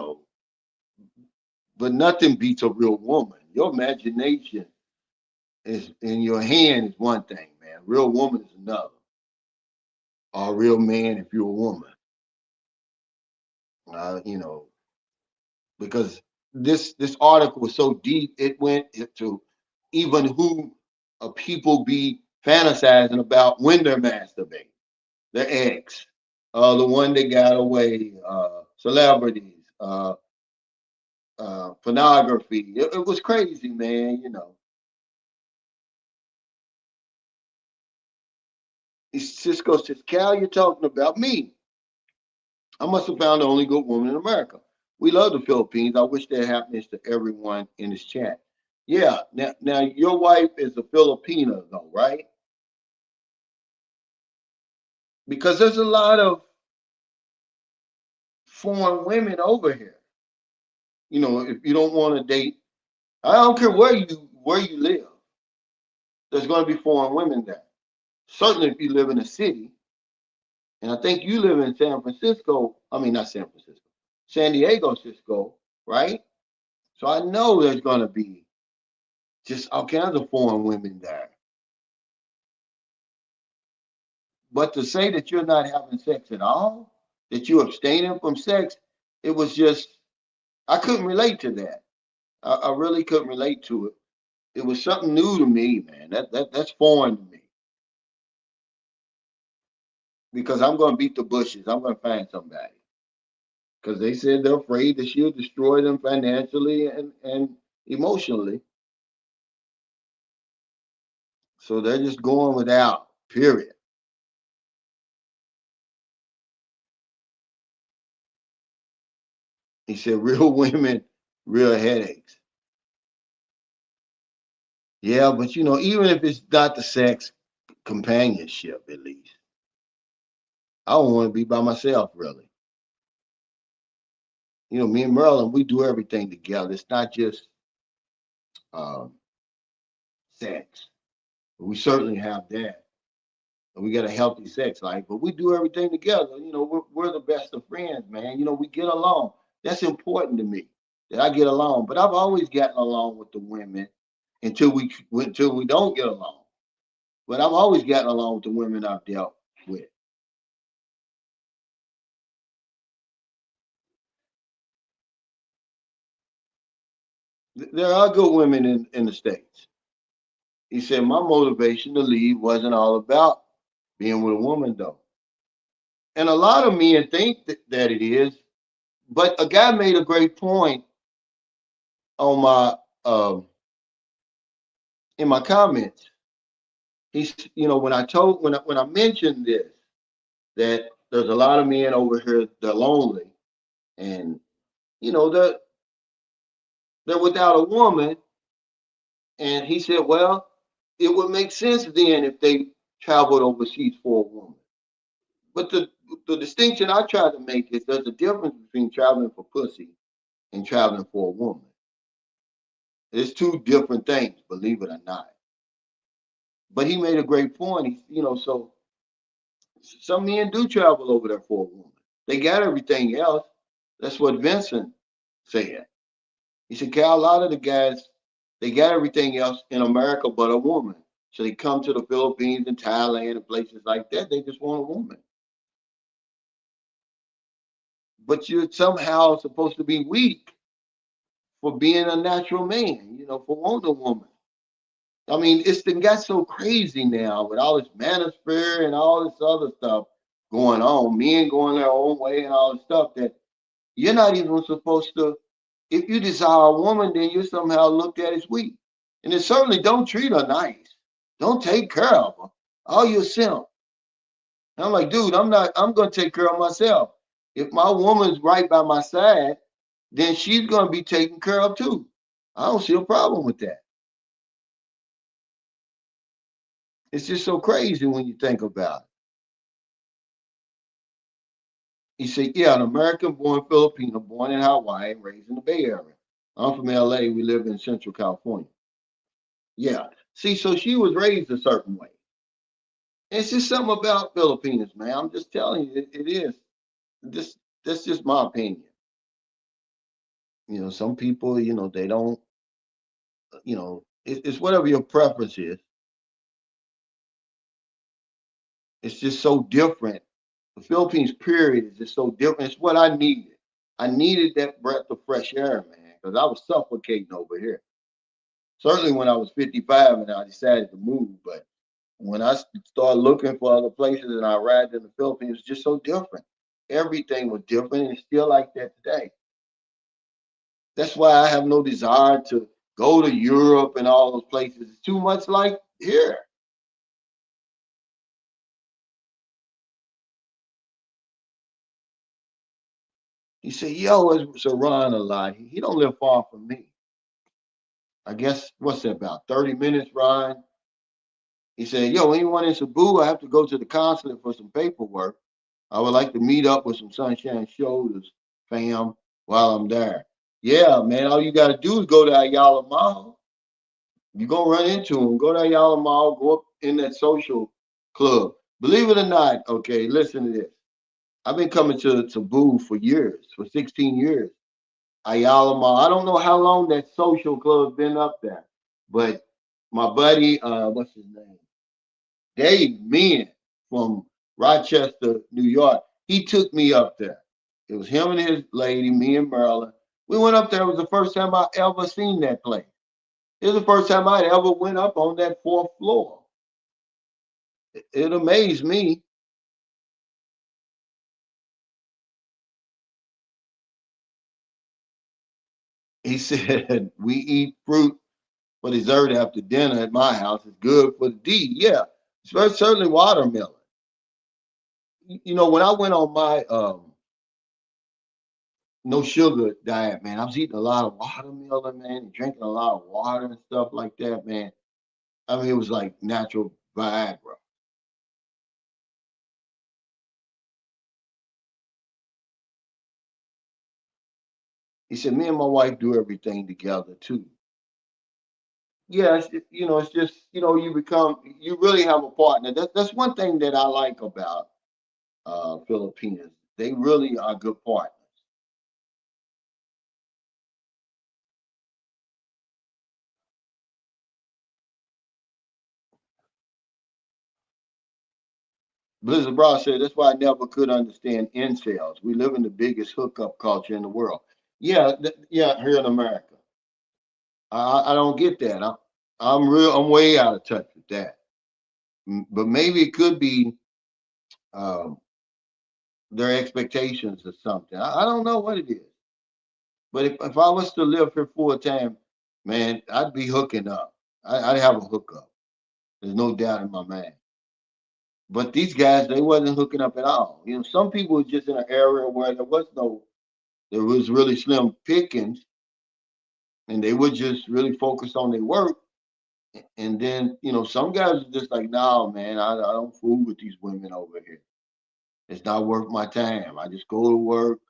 but nothing beats a real woman. Your imagination is in your hand is one thing, man. Real woman is another. Or a real man if you're a woman. You know, because this article was so deep, it went into even who people be fantasizing about when they're masturbating. The ex, the one that got away, celebrities, pornography. It was crazy, man. Cisco says, Cal, you're talking about me. I must have found the only good woman in America. We love the Philippines. I wish that happiness to everyone in this chat. Yeah. Now your wife is a Filipina, though, right? Because there's a lot of foreign women over here. If you don't want to date, I don't care where you live. There's going to be foreign women there. Certainly, if you live in a city, and I think you live in San Francisco. I mean, not San Francisco, San Diego, Cisco, right? So I know there's going to be just all kinds of foreign women there. But to say that you're not having sex at all, that you're abstaining from sex, it was just, I couldn't relate to that. I really couldn't relate to it. It was something new to me, man. That's foreign to me. Because I'm going to beat the bushes. I'm going to find somebody. Because they said they're afraid that she'll destroy them financially and emotionally. So they're just going without, period. He said, real women, real headaches. Yeah, but even if it's not the sex, companionship at least. I don't want to be by myself, really. Me and Merlin, we do everything together. It's not just um, sex. We certainly have that. And we got a healthy sex life, but we do everything together. We're the best of friends, man. We get along. That's important to me that I get along. But I've always gotten along with the women until we don't get along. But I've always gotten along with the women I've dealt with. There are good women in the States. He said, my motivation to leave wasn't all about being with a woman, though. And a lot of men think that it is. But a guy made a great point on in my comments. He's, when I mentioned this, that there's a lot of men over here that are lonely, and they're without a woman. And he said, well, it would make sense then if they traveled overseas for a woman. But the distinction I try to make is there's a difference between traveling for pussy and traveling for a woman. It's two different things, believe it or not. But he made a great point. So some men do travel over there for a woman. They got everything else. That's what Vincent said. He said, Cal, a lot of the guys, they got everything else in America but a woman. So they come to the Philippines and Thailand and places like that. They just want a woman. But you're somehow supposed to be weak for being a natural man, for wanting a woman. I mean, it's been got so crazy now with all this manosphere and all this other stuff going on, men going their own way and all this stuff that you're not even supposed to. If you desire a woman, then you're somehow looked at as weak. And it certainly don't treat her nice. Don't take care of her. All yourself. I'm like, dude, I'm gonna take care of myself. If my woman's right by my side, then she's gonna be taken care of too. I don't see a problem with that. It's just so crazy when you think about it. He said, yeah, an American born Filipino, born in Hawaii, raised in the Bay Area. I'm from LA. We live in Central California. Yeah. See, so she was raised a certain way. It's just something about Filipinos, man. I'm just telling you, it is. This that's just my opinion. Some people, they don't, it's whatever your preference is. It's just so different. The Philippines, period, is just so different. It's what I needed. I needed that breath of fresh air, man, because I was suffocating over here. Certainly when I was 55 and I decided to move, but when I started looking for other places and I arrived in the Philippines, it was just so different. Everything was different, and it's still like that today. That's why I have no desire to go to Europe and all those places. It's too much like here. He said, yo, it's Ron a lot. He don't live far from me. I guess, what's that, about 30 minutes, Ron? He said, yo, anyone in Cebu, I have to go to the consulate for some paperwork. I would like to meet up with some Sunshine Shoulders fam while I'm there. Yeah, man, all you got to do is go to Ayala Mall. You go run into them. Go to Ayala Mall, go up in that social club. Believe it or not, okay, listen to this. I've been coming to Cebu for years, for 16 years. Ayala Mall. I don't know how long that social club's been up there, but my buddy, what's his name? Dave Meehan from Rochester, New York. He took me up there. It was him and his lady, me and Marilyn. We went up there. It was the first time I ever seen that place. It was the first time I ever went up on that fourth floor. It amazed me. He said, we eat fruit for dessert after dinner at my house. It's good for the D. Yeah, it's certainly watermelon. When I went on my no sugar diet, man, I was eating a lot of watermelon, man, and drinking a lot of water and stuff like that, man. I mean, it was like natural Viagra. He said, me and my wife do everything together too. Yeah, it's just, you really have a partner. That's one thing that I like about Filipinos. They really are good partners. Blizzard Brown said, that's why I never could understand incels. We live in the biggest hookup culture in the world. Yeah, yeah, here in America. I don't get that. I'm way out of touch with that. But maybe it could be um, their expectations or something. I don't know what it is. But if I was to live here full time, man, I'd be hooking up. I'd have a hookup. There's no doubt in my mind. But these guys, they wasn't hooking up at all. Some people were just in an area where there was really slim pickings, and they were just really focused on their work. And then, some guys are just like, no, man, I don't fool with these women over here. It's not worth my time. I just go to work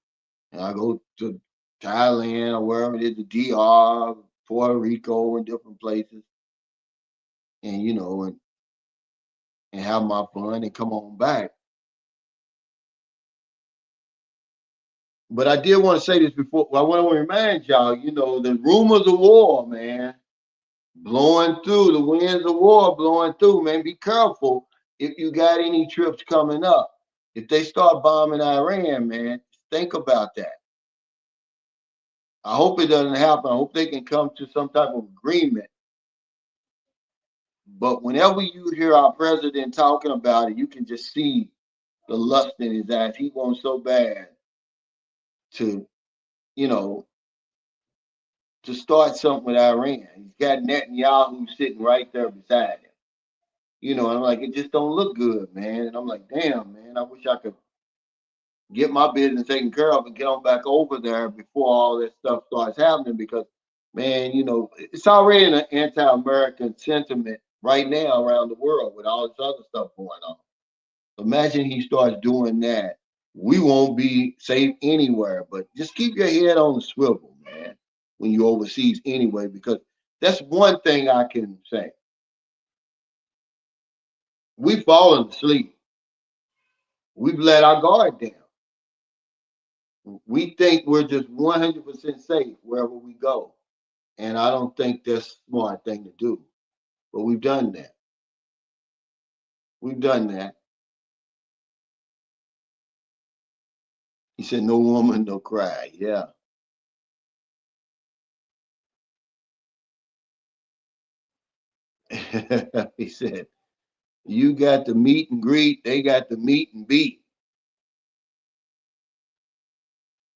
and I go to Thailand or wherever it is, the DR, Puerto Rico, and different places, and and have my fun and come on back. But I did want to say this before. Well, I want to remind y'all, the rumors of war, man, blowing through, the winds of war blowing through, man. Be careful if you got any trips coming up. If they start bombing Iran, man, think about that. I hope it doesn't happen. I hope they can come to some type of agreement. But whenever you hear our president talking about it, you can just see the lust in his eyes. He wants so bad to, you know, to start something with Iran. He's got Netanyahu sitting right there beside him. And I'm like, it just don't look good, man. And I'm like, damn, man, I wish I could get my business taken care of and get on back over there before all this stuff starts happening because, man, it's already an anti-American sentiment right now around the world with all this other stuff going on. Imagine he starts doing that. We won't be safe anywhere, but just keep your head on the swivel, man, when you're overseas anyway, because that's one thing I can say. We've fallen asleep. We've let our guard down. We think we're just 100% safe wherever we go. And I don't think that's a smart thing to do. But we've done that. We've done that. He said, no woman, no cry. Yeah. He said, you got the meet and greet, they got the meet and beat.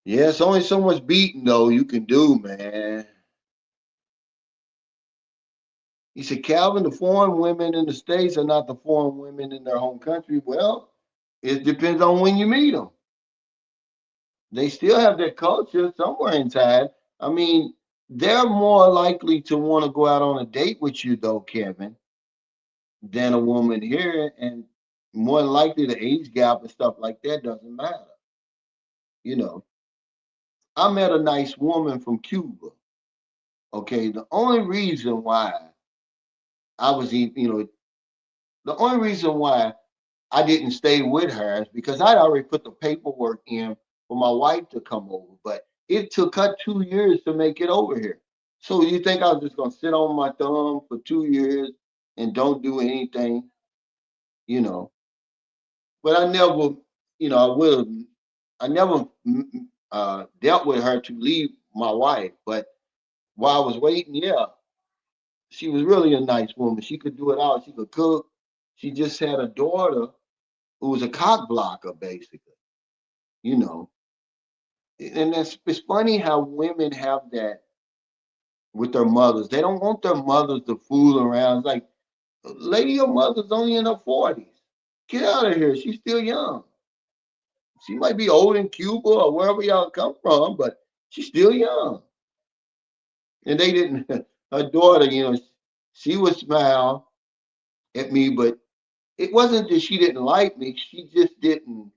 Yeah, it's only so much beating though you can do, man. He said, Calvin, the foreign women in the States are not the foreign women in their home country. Well, it depends on when you meet them. They still have their culture somewhere inside. I mean, they're more likely to want to go out on a date with you, though, Kevin, than a woman here. And more than likely, the age gap and stuff like that doesn't matter. You know, I met a nice woman from Cuba. Okay, the only reason why I was, the only reason why I didn't stay with her is because I'd already put the paperwork in for my wife to come over, but it took her 2 years to make it over here. So you think I was just gonna sit on my thumb for 2 years and don't do anything, you know? But I never, I never dealt with her to leave my wife. But while I was waiting, yeah, she was really a nice woman. She could do it all. She could cook. She just had a daughter who was a cock blocker, basically, you know. And it's funny how women have that with their mothers. They don't want their mothers to fool around. It's like, lady, your mother's only in her 40s. Get out of here. She's still young. She might be old in Cuba or wherever y'all come from, but she's still young. And they didn't, her daughter, she would smile at me, but it wasn't that she didn't like me. She just didn't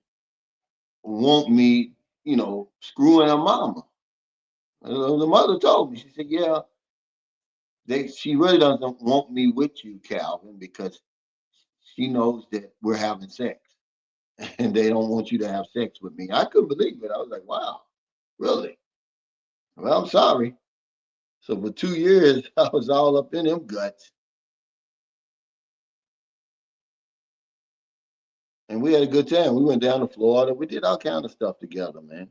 want me, screwing her mama. The mother told me, she said, yeah, she really doesn't want me with you, Calvin, because she knows that we're having sex and they don't want you to have sex with me. I couldn't believe it. I was like, wow, really? Well, I'm sorry. So for 2 years, I was all up in them guts. And we had a good time. We went down to Florida. We did all kind of stuff together, man.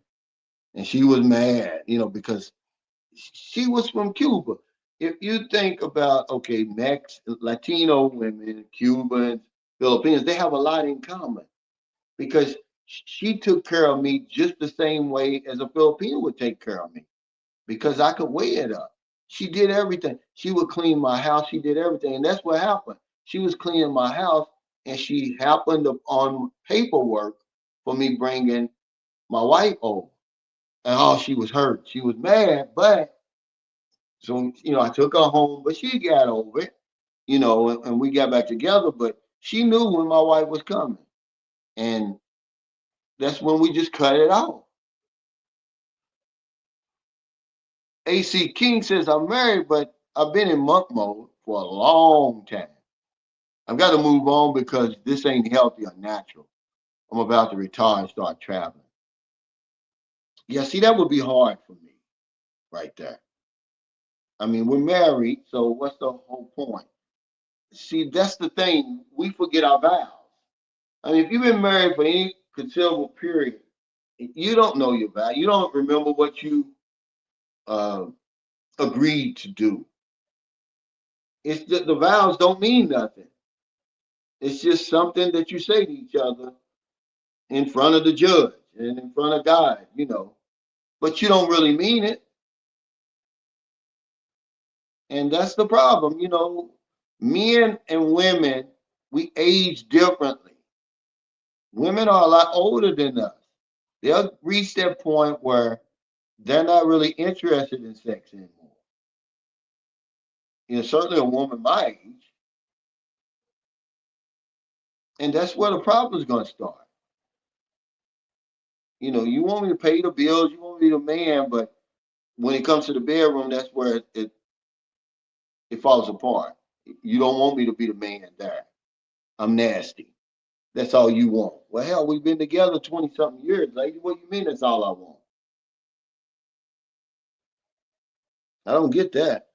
And she was mad, because she was from Cuba. If you think about, okay, Latino women, Cubans, Filipinos, they have a lot in common because she took care of me just the same way as a Filipino would take care of me because I could weigh it up. She did everything. She would clean my house. She did everything. And that's what happened. She was cleaning my house and she happened on paperwork for me bringing my wife over. And oh, she was hurt. She was mad, but so, I took her home, but she got over it, and we got back together. But she knew when my wife was coming. And that's when we just cut it off. AC King says, I'm married, but I've been in monk mode for a long time. I've got to move on because this ain't healthy or natural. I'm about to retire and start traveling. Yeah, see, that would be hard for me right there. I mean, we're married, so what's the whole point? See, that's the thing. We forget our vows. I mean, if you've been married for any considerable period, you don't know your vow. You don't remember what you uh, agreed to do. It's just, the vows don't mean nothing. It's just something that you say to each other in front of the judge and in front of God. But you don't really mean it. And that's the problem. Men and women, we age differently. Women are a lot older than us. They'll reach that point where they're not really interested in sex anymore. Certainly a woman my age. And that's where the problem's going to start. You want me to pay the bills, you want me to be the man, but when it comes to the bedroom, that's where it falls apart. You don't want me to be the man there. I'm nasty. That's all you want. Well, hell, we've been together 20 something years, lady. What do you mean that's all I want? I don't get that.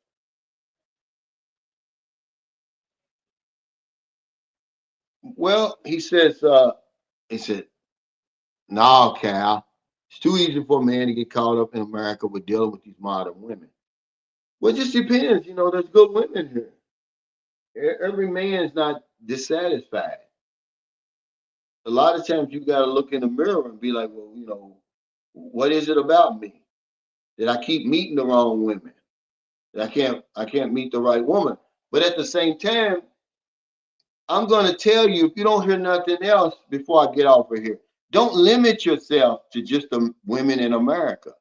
Well, he said, no, Cal, it's too easy for a man to get caught up in America with dealing with these modern women. Well, it just depends. There's good women here. Every man's not dissatisfied. A lot of times you got to look in the mirror and be like, well, what is it about me that I keep meeting the wrong women? That I can't meet the right woman. But at the same time, I'm going to tell you, if you don't hear nothing else before I get off of here, don't limit yourself to just the women in America.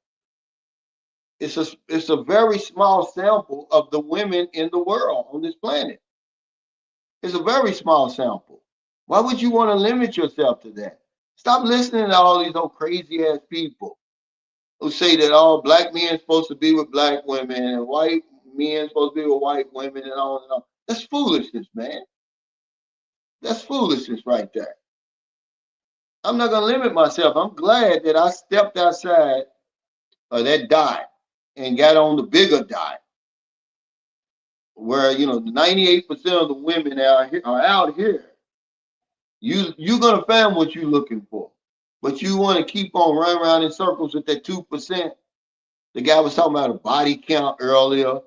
It's a very small sample of the women in the world on this planet. It's a very small sample. Why would you want to limit yourself to that? Stop listening to all these old crazy ass people who say that all black men supposed to be with black women and white men supposed to be with white women and all and all. That's foolishness, man. That's foolishness right there. I'm not gonna limit myself. I'm glad that I stepped outside of that dot and got on the bigger dot where 98% of the women are out here. You're gonna find what you're looking for, but you want to keep on running around in circles with that 2%. The guy was talking about a body count earlier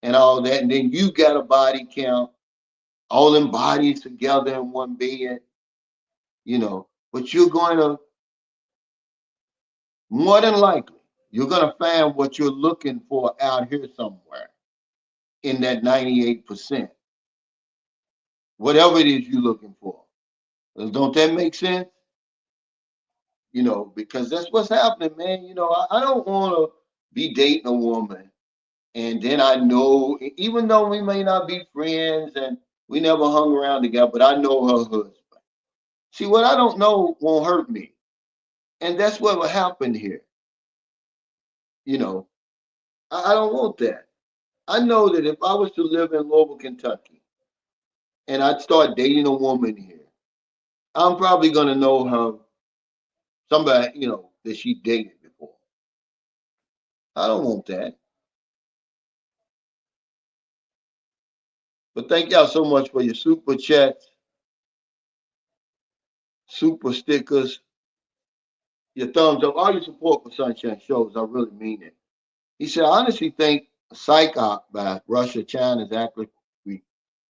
and all that, and then you got a body count, all them bodies together in one bed, But you're going to more than likely you're going to find what you're looking for out here somewhere in that 98%, whatever it is you're looking for. Don't that make sense? Because that's what's happening, man. I don't want to be dating a woman and then I know, even though we may not be friends and we never hung around together, but I know her husband. See, what I don't know won't hurt me. And that's what will happen here. You know, I don't want that. I know that if I was to live in Louisville, Kentucky, and I'd start dating a woman here, I'm probably going to know her, somebody, that she dated before. I don't want that. But thank y'all so much for your super chats, super stickers, your thumbs up, all your support for Sunshine Shows. I really mean it. He said, I honestly think psyop by Russia, China is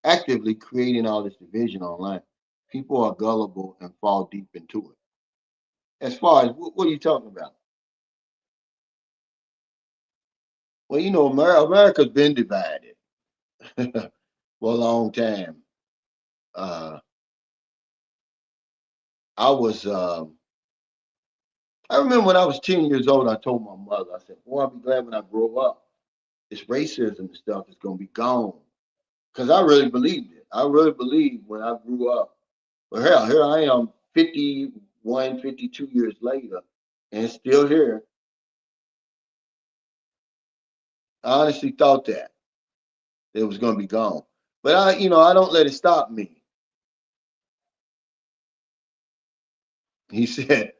actively creating all this division online. People are gullible and fall deep into it. As far as what are you talking about? Well, America's been divided for a long time. Uh, I was, I remember when I was 10 years old, I told my mother, I said, boy, I'll be glad when I grow up, this racism and stuff is going to be gone. Because I really believed it. I really believed when I grew up. But hell, here I am 51, 52 years later and still here. I honestly thought that it was going to be gone. But I don't let it stop me. He said,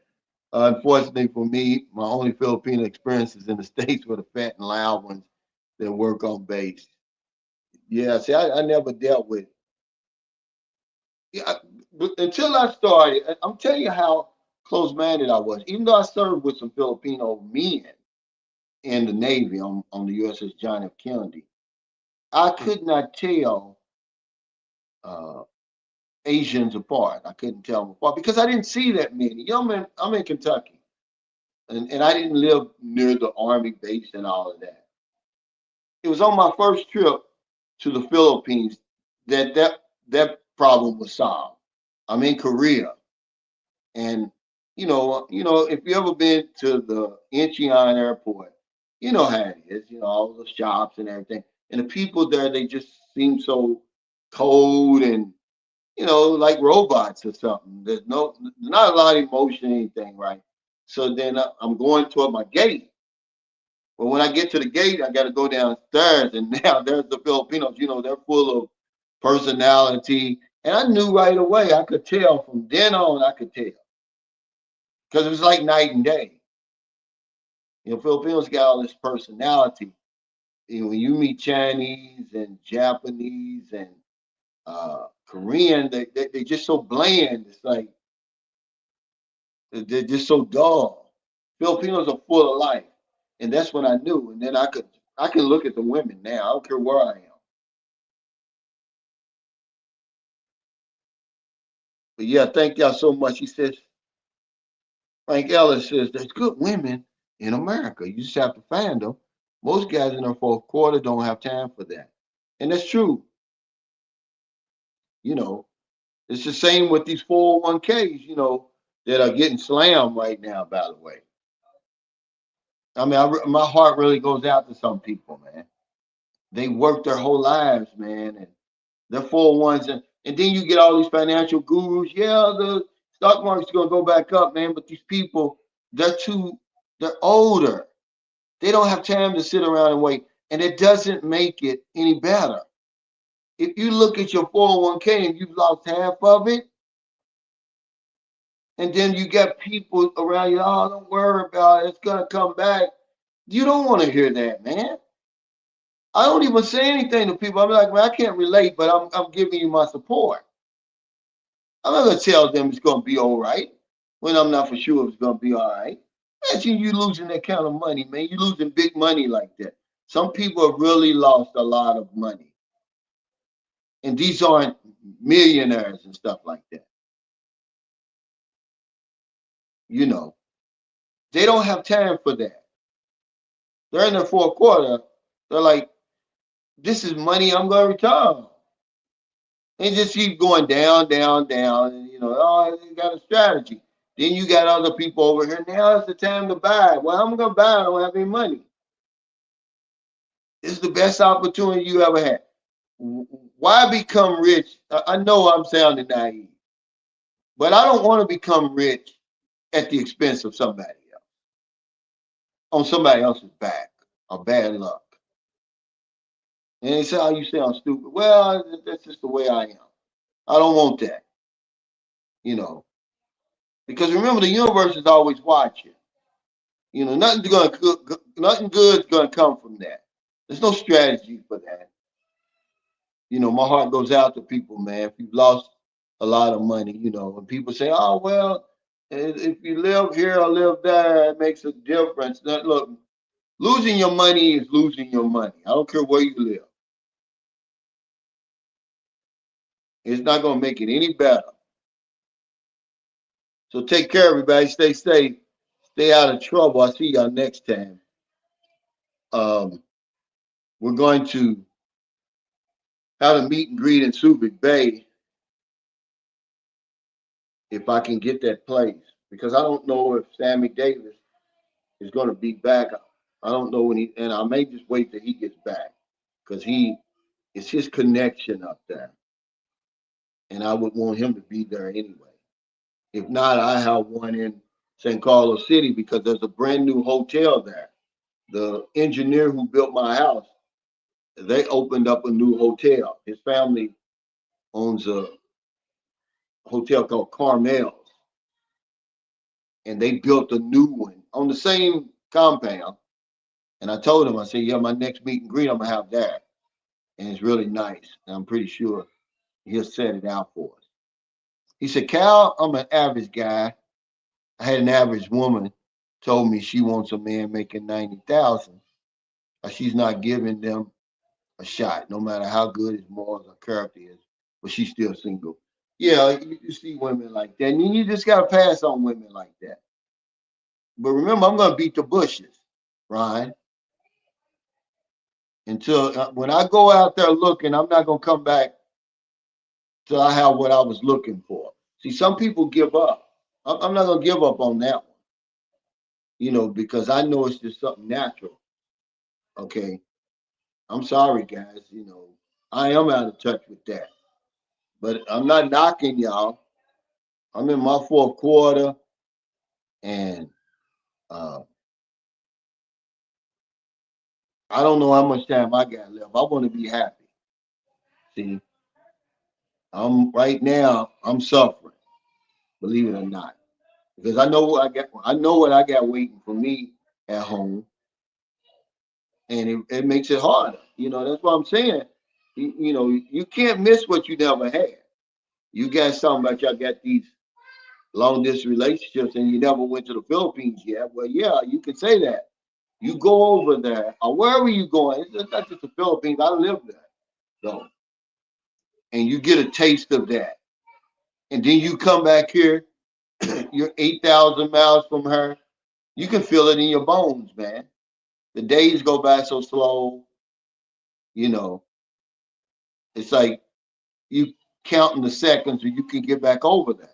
unfortunately for me, my only Filipino experiences in the States were the fat and loud ones that work on base. Yeah, see, I never dealt with. Yeah, until I started, I'm telling you how close-minded I was. Even though I served with some Filipino men in the Navy on the USS John F. Kennedy, I could not tell uh, Asians apart. I couldn't tell them apart because I didn't see that many. I'm in Kentucky, and I didn't live near the Army base and all of that. It was on my first trip to the Philippines that problem was solved. I'm in Korea, and if you ever been to the Incheon airport, you know how it is. All the shops and everything, and the people there, they just seem so cold and like robots or something. There's not a lot of emotion, anything, right? So then I'm going toward my gate. But when I get to the gate, I got to go downstairs, and now there's the Filipinos. They're full of personality. And I knew right away, I could tell from then on, I could tell. Because it was like night and day. Filipinos got all this personality. When you meet Chinese and Japanese and Korean, they just so bland. It's like they're just so dull. Filipinos are full of life, and that's what I knew. And then I can look at the women now. I don't care where I am. But yeah, thank y'all so much. He says, Frank Ellis says, there's good women in America. You just have to find them. Most guys in their fourth quarter don't have time for that. And that's true. You know, it's the same with these 401ks, that are getting slammed right now, by the way. I mean, my heart really goes out to some people, man. They work their whole lives, man, and they're 401s. And then you get all these financial gurus. Yeah, the stock market's going to go back up, man. But these people, they're older. They don't have time to sit around and wait. And it doesn't make it any better. If you look at your 401k and you've lost half of it, and then you got people around you, oh, don't worry about it, it's gonna come back. You don't want to hear that, man. I don't even say anything to people. I'm like, man, I can't relate, but I'm giving you my support. I'm not gonna tell them it's gonna be all right when I'm not for sure if it's gonna be all right. Imagine you losing that kind of money, man. You losing big money like that. Some people have really lost a lot of money. And these aren't millionaires and stuff like that. You know, they don't have time for that. They're in their fourth quarter. They're like, this is money I'm going to retire. And just keep going down, down, down. And, oh, you got a strategy. Then you got other people over here. Now it's the time to buy. Well, I'm going to buy. I don't have any money. This is the best opportunity you ever had. Why become rich? I know I'm sounding naive, but I don't want to become rich at the expense of somebody else, on somebody else's back, or bad luck. And they say, oh, you sound stupid. Well, that's just the way I am. I don't want that, you know. Because remember, the universe is always watching. Nothing good is gonna come from that. There's no strategy for that. My heart goes out to people, man. If you've lost a lot of money, and people say, oh well, if you live here or live there, it makes a difference. Now, look, losing your money is losing your money. I don't care where you live. It's not gonna make it any better. So take care, everybody. Stay safe. Stay out of trouble. I'll see y'all next time. We're going to have a meet and greet in Subic Bay if I can get that place, because I don't know if Sammy Davis is going to be back. I don't know when and I may just wait till he gets back because it's his connection up there, and I would want him to be there anyway. If not, I have one in San Carlos City because there's a brand new hotel there. The engineer who built my house, they opened up a new hotel. His family owns a hotel called Carmel's, and they built a new one on the same compound. And I told him, I said, yeah, my next meet and greet, I'm gonna have that. And it's really nice. And I'm pretty sure he'll set it out for us. He said, Cal, I'm an average guy. I had an average woman told me she wants a man making 90,000. She's not giving them a shot, no matter how good his morals or character is, but she's still single. Yeah, you see women like that. And you just gotta pass on women like that. But remember, I'm gonna beat the bushes, Ryan. Until when I go out there looking, I'm not gonna come back till I have what I was looking for. See, some people give up. I'm not gonna give up on that one, because I know it's just something natural. Okay, I'm sorry, guys. I am out of touch with that, but I'm not knocking y'all. I'm in my fourth quarter, and uh, I don't know how much time I got left. I want to be happy. See, Right now, I'm suffering, believe it or not. Because I know what I got. I know what I got waiting for me at home, and it makes it harder. That's what I'm saying. You can't miss what you never had. You guys talking about y'all got these long distance relationships, and you never went to the Philippines yet. Well, yeah, you can say that. You go over there, or wherever you going. It's not just the Philippines. I live there, though, and you get a taste of that, and then you come back here. You're 8,000 miles from her. You can feel it in your bones, man. The days go by so slow. You know, it's like you counting the seconds so you can get back over there.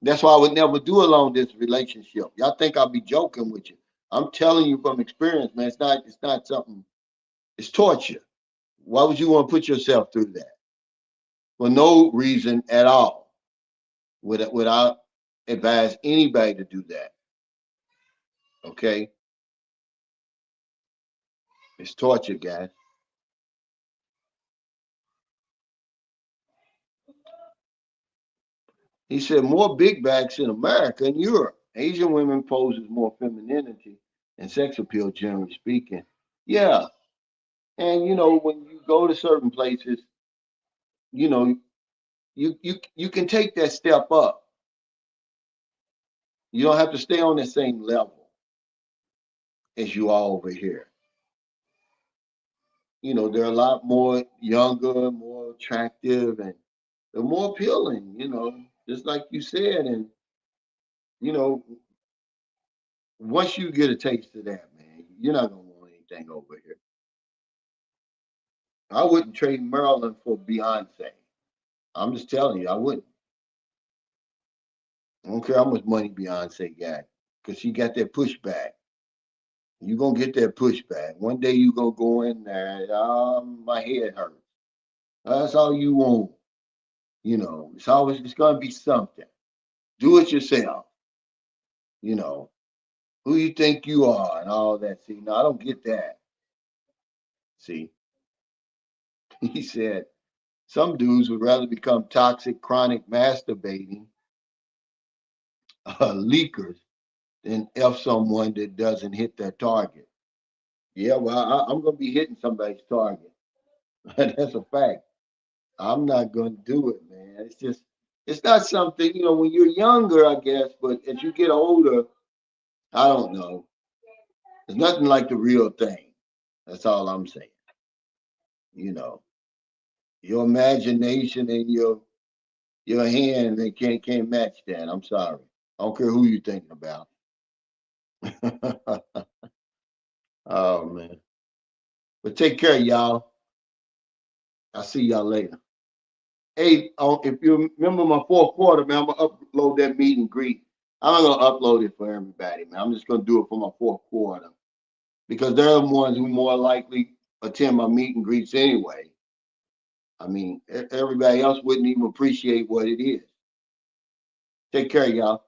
That's why I would never do a long distance relationship. Y'all think I'll be joking with you. I'm telling you from experience, man. It's not something, it's torture. Why would you want to put yourself through that? For no reason at all. Without advise anybody to do that. Okay? It's torture, guys. He said more big bags in America and Europe. Asian women poses more femininity and sex appeal, generally speaking. Yeah. And when you go to certain places, you know, you can take that step up. You don't have to stay on the same level as you are over here. They're a lot more younger, more attractive, and they're more appealing, just like you said. And, you know, once you get a taste of that, man, you're not gonna want anything over here. I wouldn't trade Maryland for Beyonce. I'm just telling you, I wouldn't. I don't care how much money Beyonce got, because she got that pushback. You're gonna get that pushback. One day you gonna go in there, my head hurts. That's all you want. It's gonna be something. Do it yourself. You know, who you think you are and all that. See, no, I don't get that. See, he said some dudes would rather become toxic, chronic masturbating leakers than F someone that doesn't hit their target. Yeah, well, I'm going to be hitting somebody's target. That's a fact. I'm not going to do it, man. It's not something, when you're younger, I guess, but as you get older, I don't know. It's nothing like the real thing. That's all I'm saying. You know, your imagination and your hand, they can't match that. I'm sorry. I don't care who you're thinking about. Oh man. But take care, y'all. I'll see y'all later. Hey, if you remember my fourth quarter, man, I'm gonna upload that meet and greet. I'm not gonna upload it for everybody, man. I'm just gonna do it for my fourth quarter because they're the ones who more likely attend my meet and greets anyway. I mean, everybody else wouldn't even appreciate what it is. Take care, y'all.